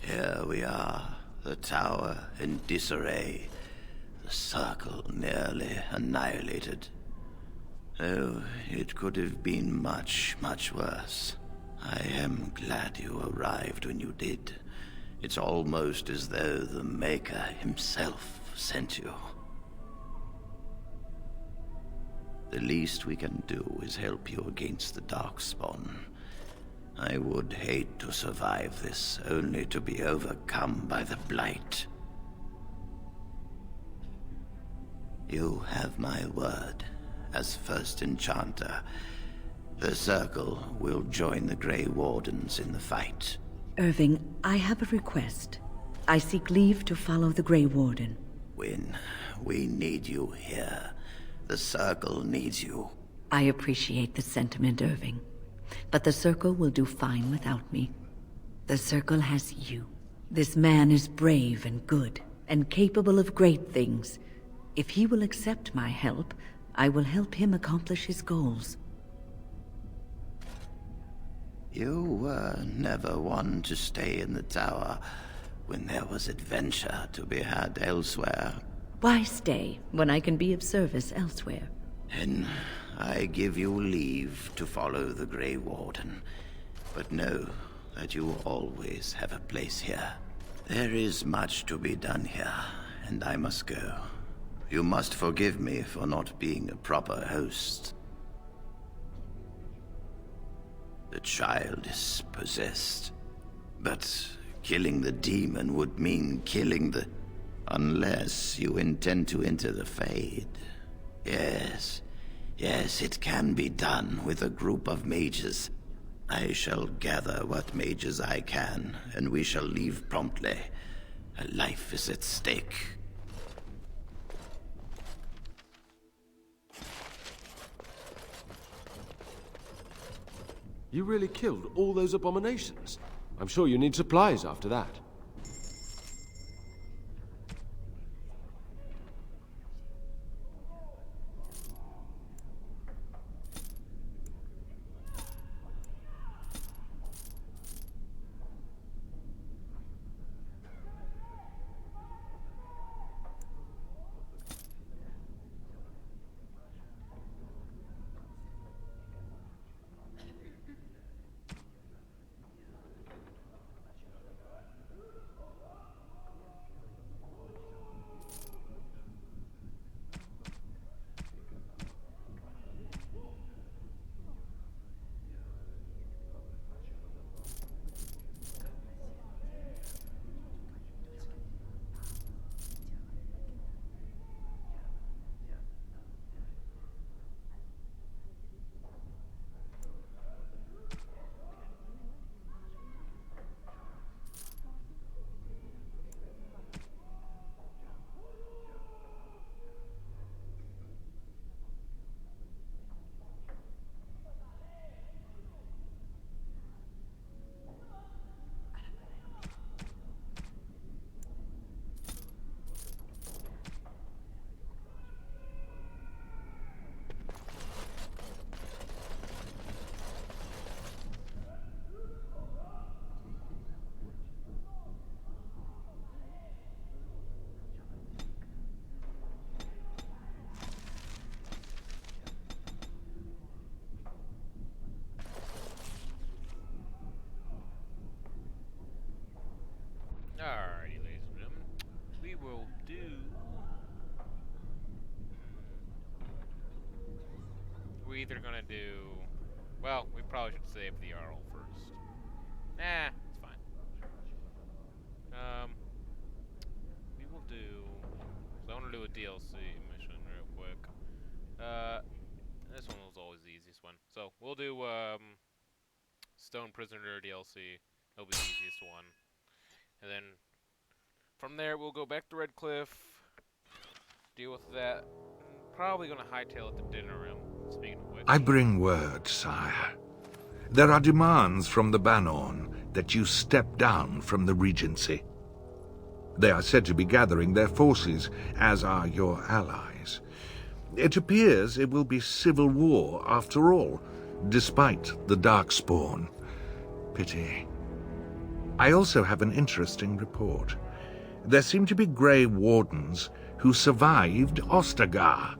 Here we are, the tower in disarray, the Circle nearly annihilated. though it could have been much, much worse. I am glad you arrived when you did. It's almost as though the Maker himself sent you. The least we can do is help you against the Darkspawn. I would hate to survive this, only to be overcome by the blight. You have my word. As first enchanter, the Circle will join the Grey Wardens in the fight. Irving, I have a request. I seek leave to follow the Grey Warden. When we need you here, the Circle needs you. I appreciate the sentiment, Irving. But the Circle will do fine without me. The Circle has you. This man is brave and good, and capable of great things. If he will accept my help, I will help him accomplish his goals. You were never one to stay in the tower when there was adventure to be had elsewhere. Why stay when I can be of service elsewhere? Then I give you leave to follow the Grey Warden, but know that you always have a place here. There is much to be done here, and I must go. You must forgive me for not being a proper host. The child is possessed, but killing the demon would mean killing the... Unless you intend to enter the Fade. Yes, it can be done with a group of mages. I shall gather what mages I can, and we shall leave promptly. A life is at stake. You really killed all those abominations? I'm sure you need supplies after that. Alrighty, ladies and gentlemen, we will do... We're either gonna do... Well, we probably should save the Jarl first. Nah, it's fine. We will do... So I want to do a DLC mission real quick. This one was always the easiest one. So, we'll do, Stone Prisoner DLC. That'll be the easiest one. And then from there, we'll go back to Red Cliff, deal with that. Probably gonna hightail it to dinner room, speaking of which. I bring word, sire. There are demands from the Banorn that you step down from the Regency. They are said to be gathering their forces, as are your allies. It appears it will be civil war after all, despite the Darkspawn. Pity. I also have an interesting report. There seem to be Grey Wardens who survived Ostagar.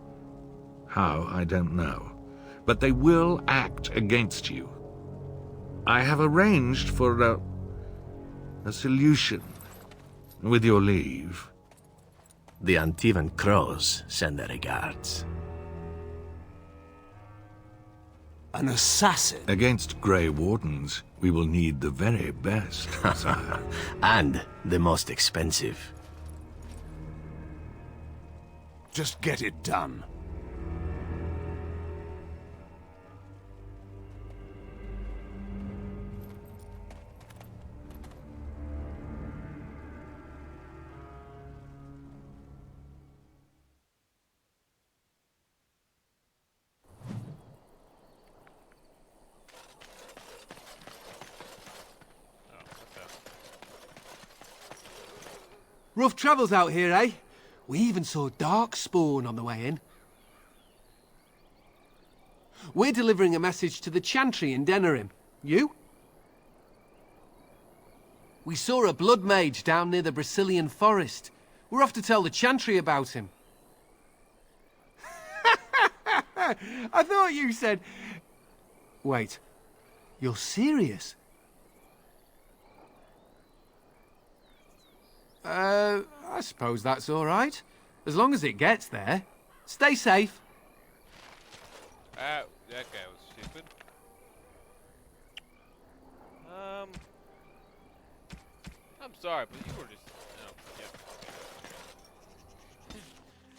How, I don't know. but they will act against you. I have arranged for a solution, with your leave. The Antivan Crows send their regards. An assassin? Against Grey Wardens, we will need the very best, sire. And the most expensive. Just get it done. Rough travels out here, eh? We even saw Darkspawn on the way in. We're delivering a message to the Chantry in Denerim. You? We saw a blood mage down near the Brazilian forest. We're off to tell the Chantry about him. I thought you said... Wait, you're serious? I suppose that's all right. As long as it gets there. Stay safe. That guy was stupid. I'm sorry, but you were just... Oh,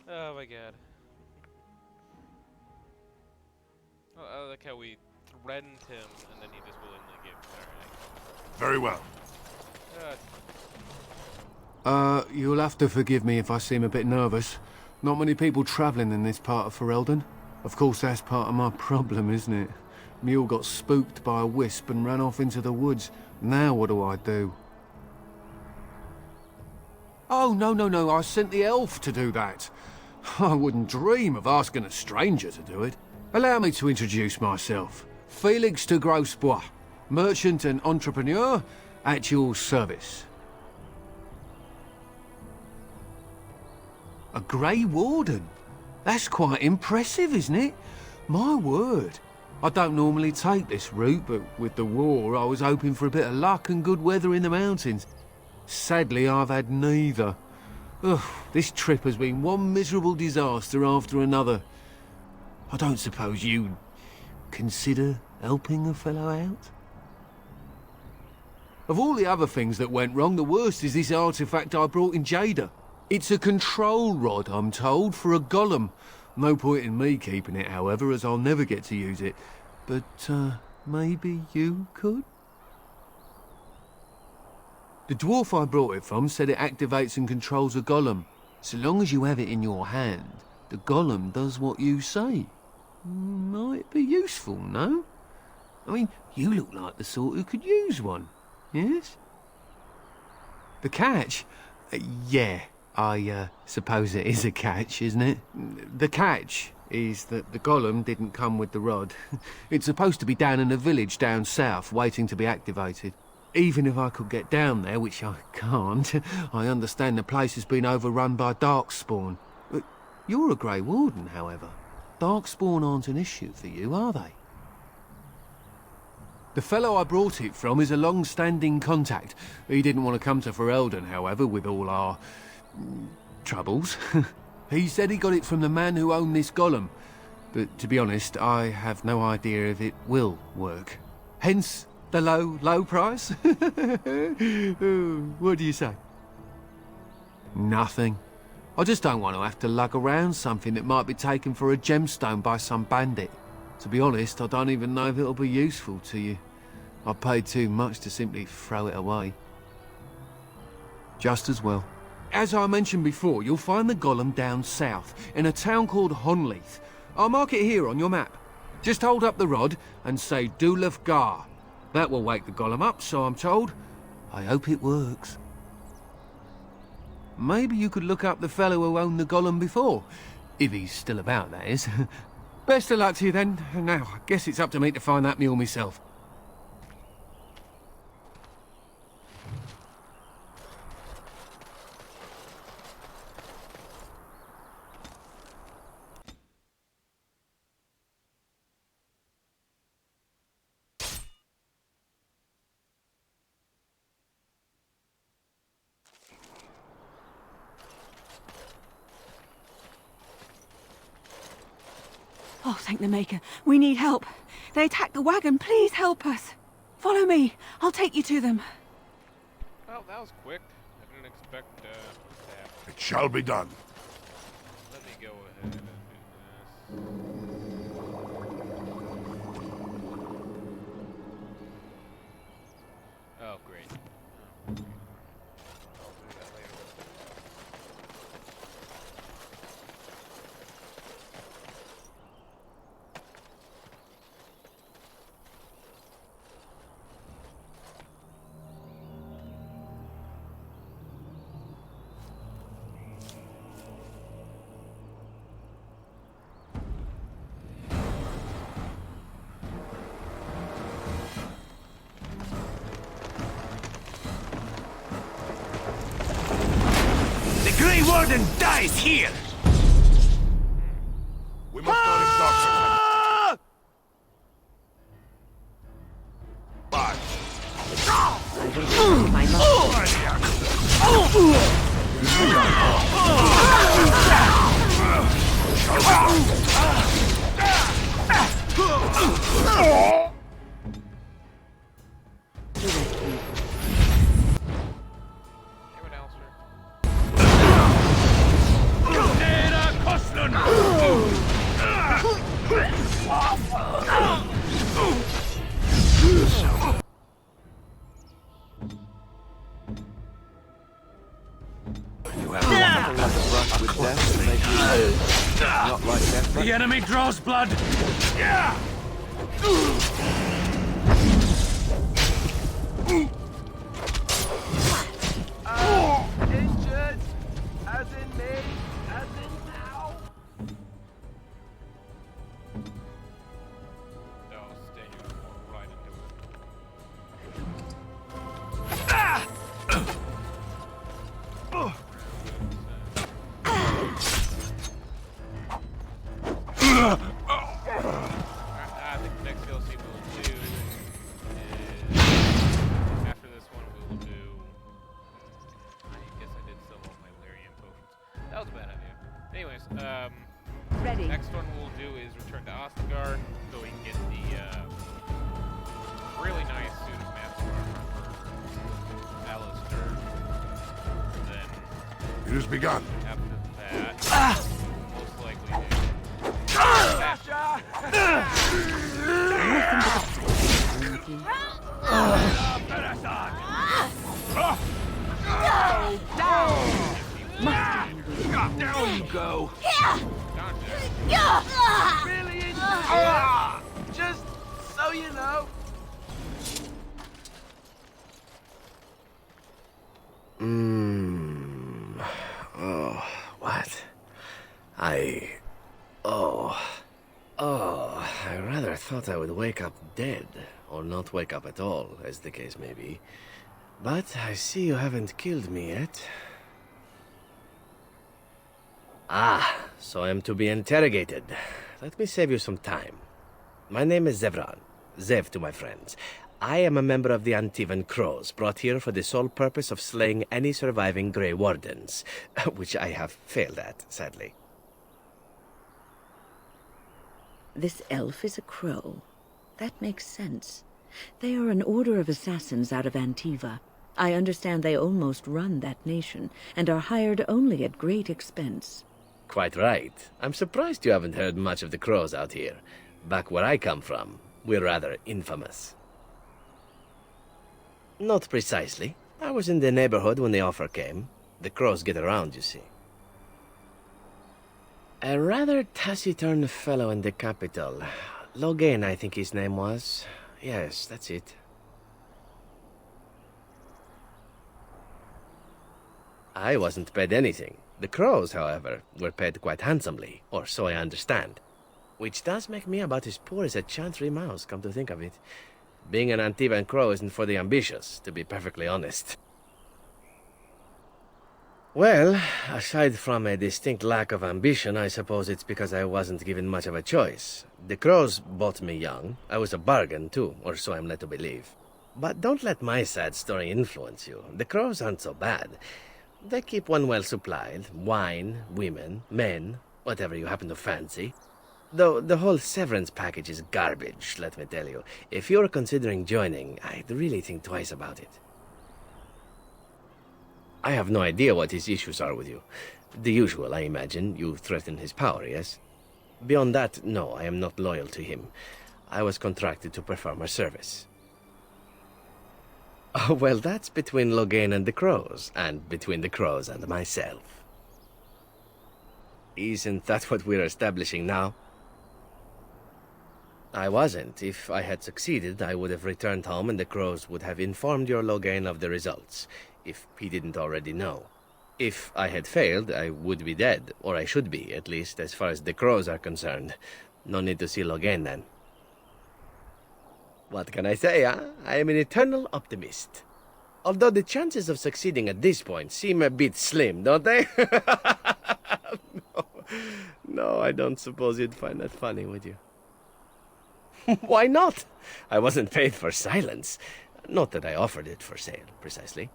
yeah. Oh my god. I like how we threatened him, and then he just willingly gave us our Very well. You'll have to forgive me if I seem a bit nervous. Not many people travelling in this part of Ferelden. Of course, that's part of my problem, isn't it? Mule got spooked by a wisp and ran off into the woods. Now what do I do? Oh, no, I sent the elf to do that. I wouldn't dream of asking a stranger to do it. Allow me to introduce myself. Felix de Grosbois, merchant and entrepreneur at your service. A Grey Warden? That's quite impressive, isn't it? My word. I don't normally take this route, but with the war, I was hoping for a bit of luck and good weather in the mountains. Sadly, I've had neither. Ugh, this trip has been one miserable disaster after another. I don't suppose you'd consider helping a fellow out? Of all the other things that went wrong, the worst is this artifact I brought in Jada. It's a control rod, I'm told, for a golem. No point in me keeping it, however, as I'll never get to use it. But, maybe you could? The dwarf I brought it from said it activates and controls a golem. So long as you have it in your hand, the golem does what you say. Might be useful, no? I mean, you look like the sort who could use one, yes? The catch? Yeah, I suppose it is a catch, isn't it? The catch is that the golem didn't come with the rod. It's supposed to be down in a village down south, waiting to be activated. Even if I could get down there, which I can't, I understand the place has been overrun by Darkspawn. But you're a Grey Warden, however. Darkspawn aren't an issue for you, are they? The fellow I brought it from is a long-standing contact. He didn't want to come to Ferelden, however, with all our... troubles. He said he got it from the man who owned this golem. But to be honest, I have no idea if it will work. Hence the low price? What do you say? Nothing. I just don't want to have to lug around something that might be taken for a gemstone by some bandit. To be honest, I don't even know if it'll be useful to you. I paid too much to simply throw it away. Just as well. As I mentioned before, you'll find the golem down south, in a town called Honleith. I'll mark it here on your map. Just hold up the rod and say Dulaf Gar. That will wake the golem up, so I'm told. I hope it works. Maybe you could look up the fellow who owned the golem before. If he's still about, that is. Best of luck to you then. Now, I guess it's up to me to find that mule myself. Oh, thank the Maker. We need help. They attacked the wagon. Please help us. Follow me. I'll take you to them. Well, that was quick. I didn't expect that. It shall be done. Let me go ahead and do this. Oh, great. Oh, okay. I'll do that later. The Grey Warden dies here! We must not exhaust ourselves. Bye. My The enemy draws blood! Yeah! Injured! As in me, as in now. No, stay here and walk right into I think the next DLC we will do is after this one we will do. I guess I did sell all my Lyrian potions. That was a bad idea. Anyways, Ready. next one we'll do is return to Ostagar so we can get the really nice suit of master armor for Alistair. Then It has begun. after that, most likely do. Down you go! Really injured. Just so you know. Oh, what? I rather thought I would wake up dead, or not wake up at all, as the case may be. But I see you haven't killed me yet. Ah, so I am to be interrogated. Let me save you some time. My name is Zevran. Zev to my friends. I am a member of the Antivan Crows, brought here for the sole purpose of slaying any surviving Grey Wardens, which I have failed at, sadly. This elf is a crow. That makes sense. They are an order of assassins out of Antiva. I understand they almost run that nation, and are hired only at great expense. Quite right. I'm surprised you haven't heard much of the Crows out here. Back where I come from, we're rather infamous. Not precisely. I was in the neighborhood when the offer came. The Crows get around, you see. A rather taciturn fellow in the capital. Logain, I think his name was. Yes, that's it. I wasn't paid anything. The Crows, however, were paid quite handsomely, or so I understand. Which does make me about as poor as a chantry mouse, come to think of it. Being an Antivan Crow isn't for the ambitious, to be perfectly honest. Well, aside from a distinct lack of ambition, I suppose it's because I wasn't given much of a choice. The Crows bought me young. I was a bargain, too, or so I'm led to believe. But don't let my sad story influence you. The Crows aren't so bad. They keep one well supplied. Wine, women, men, whatever you happen to fancy. Though the whole severance package is garbage, let me tell you. If you're considering joining, I'd really think twice about it. I have no idea what his issues are with you. The usual, I imagine. You threaten his power, yes? Beyond that, no, I am not loyal to him. I was contracted to perform a service. Oh, well, that's between Loghain and the Crows, and between the Crows and myself. Isn't that what we're establishing now? I wasn't. If I had succeeded, I would have returned home and the Crows would have informed your Loghain of the results, if he didn't already know. If I had failed, I would be dead, or I should be, at least as far as the Crows are concerned. No need to see Loghain then. What can I say, huh? I am an eternal optimist. Although the chances of succeeding at this point seem a bit slim, don't they? No, I don't suppose you'd find that funny, would you? Why not? I wasn't paid for silence. Not that I offered it for sale, precisely.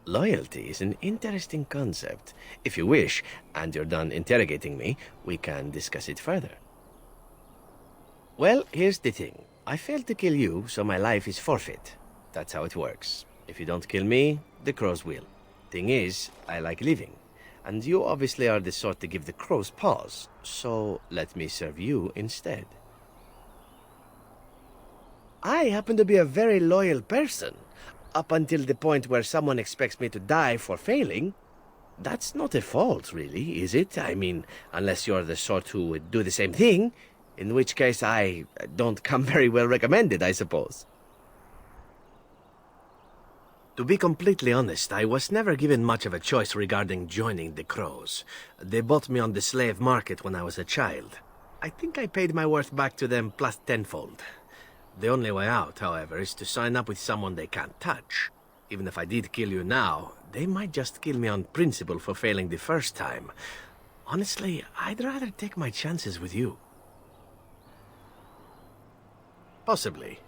Loyalty is an interesting concept. If you wish, and you're done interrogating me, we can discuss it further. Well, here's the thing. I failed to kill you, so my life is forfeit. That's how it works. If you don't kill me, the Crows will. Thing is, I like living. And you obviously are the sort to give the Crows pause, so let me serve you instead. I happen to be a very loyal person, up until the point where someone expects me to die for failing. That's not a fault, really, is it? I mean, unless you're the sort who would do the same thing, in which case I don't come very well recommended, I suppose. To be completely honest, I was never given much of a choice regarding joining the Crows. They bought me on the slave market when I was a child. I think I paid my worth back to them plus tenfold. The only way out, however, is to sign up with someone they can't touch. Even if I did kill you now, they might just kill me on principle for failing the first time. Honestly, I'd rather take my chances with you. Possibly.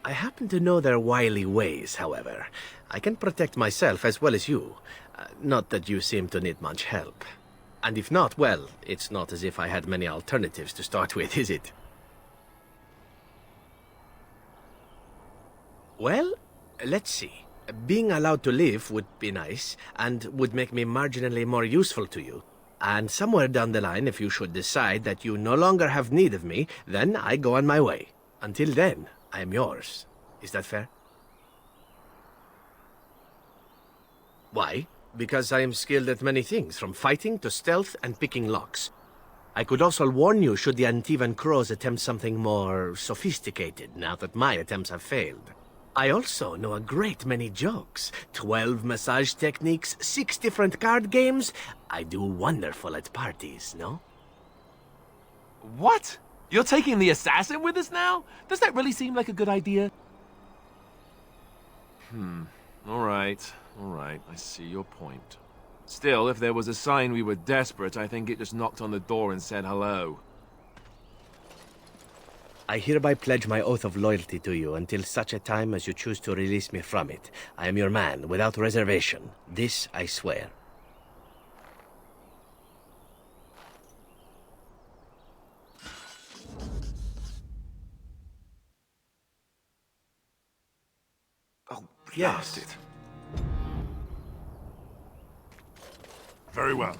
I happen to know their wily ways, however. I can protect myself as well as you. Not that you seem to need much help. And if not, well, it's not as if I had many alternatives to start with, is it? Well, let's see. Being allowed to live would be nice, and would make me marginally more useful to you. And somewhere down the line, if you should decide that you no longer have need of me, then I go on my way. Until then, I am yours. Is that fair? Why? Because I am skilled at many things, from fighting to stealth and picking locks. I could also warn you should the Antivan Crows attempt something more sophisticated, now that my attempts have failed. I also know a great many jokes. 12 massage techniques, 6 different card games. I do wonderful at parties, no? What? You're taking the assassin with us now? Does that really seem like a good idea? All right. I see your point. Still, if there was a sign we were desperate, I think it just knocked on the door and said hello. I hereby pledge my oath of loyalty to you until such a time as you choose to release me from it. I am your man, without reservation. This I swear. Oh, yes. It. Very well.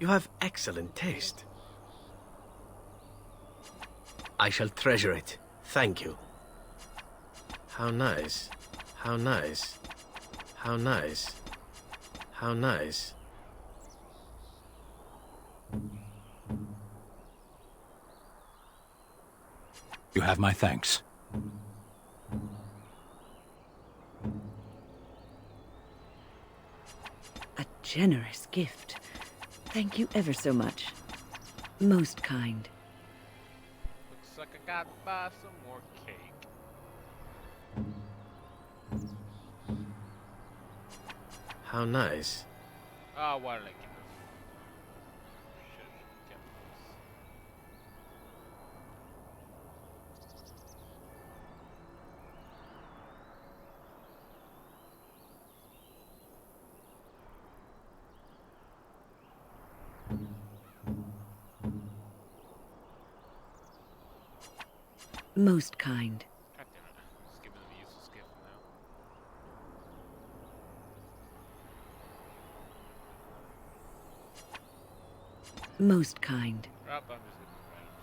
You have excellent taste. I shall treasure it. Thank you. How nice. How nice. How nice. How nice. You have my thanks. A generous gift. Thank you ever so much. Most kind. Looks like I got to buy some more cake. How nice. Oh, why did I keep this? Shit, kept Most kind. God damn it. Just give me the useless gift now. Most kind. Oh, I'm just giving it random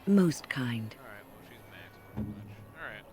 shit. Most kind. Alright, well, she's max privilege. Alright.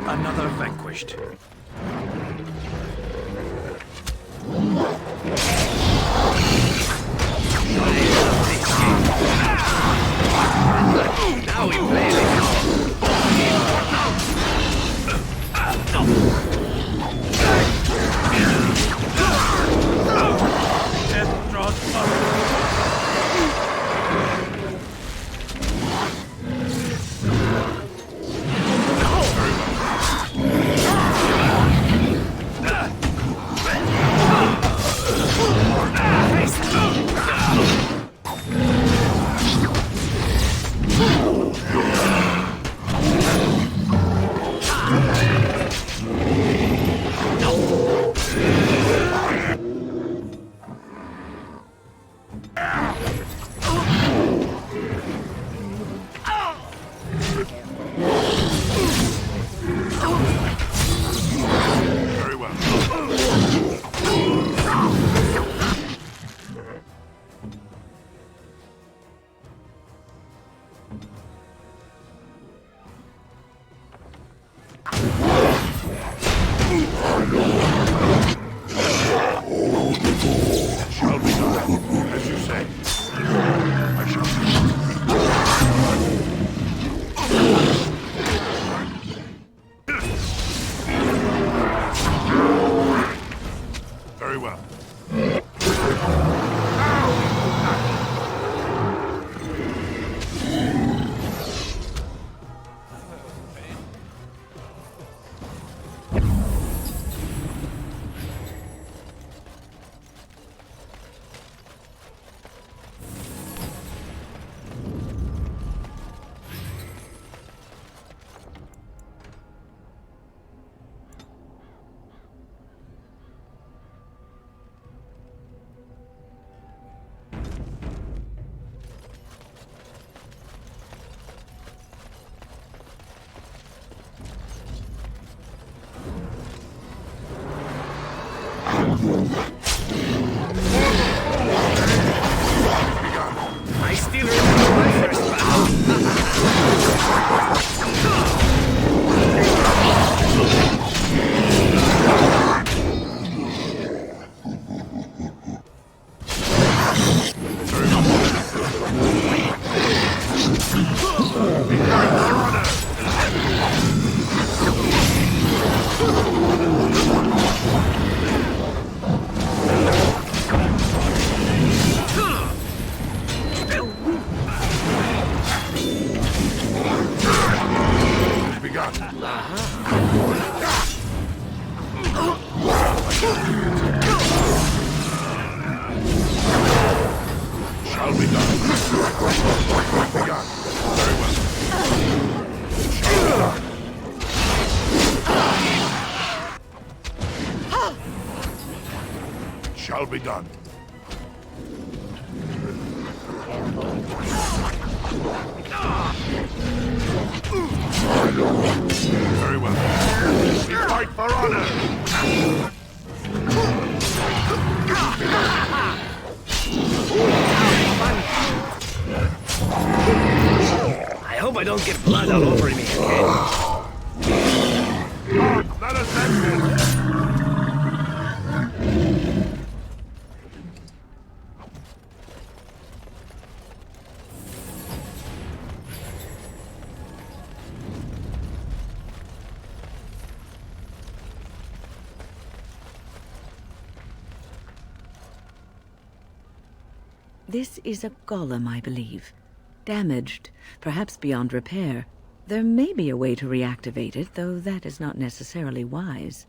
Another vanquished. Now we play You be done. Very well. We fight for honor! I hope I don't get blood all over me again. Let us end this! This is a golem, I believe. Damaged, perhaps beyond repair. There may be a way to reactivate it, though that is not necessarily wise.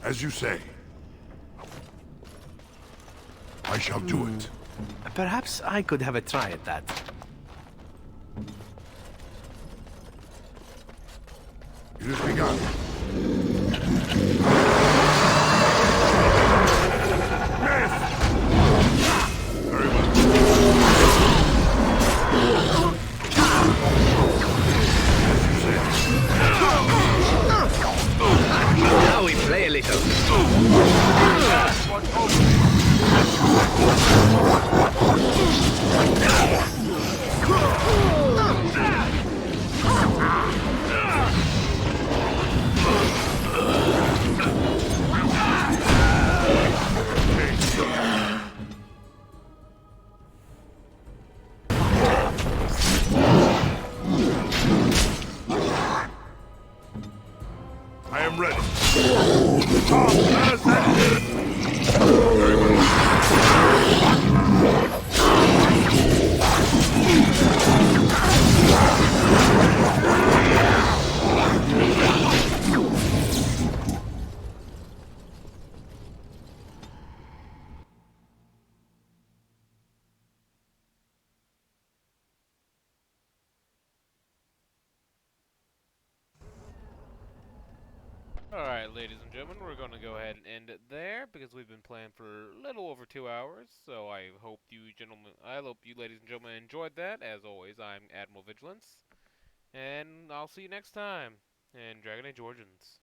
As you say. I shall do it. Perhaps I could have a try at that. It has begun. Very well. Now we play a little. I am ready. Let us end it. Very well. Alright, ladies and gentlemen, we're going to go ahead and end it there because we've been playing for a little over 2 hours. So I hope you ladies and gentlemen enjoyed that. As always, I'm Admiral Vigilance, and I'll see you next time in Dragon Age Origins.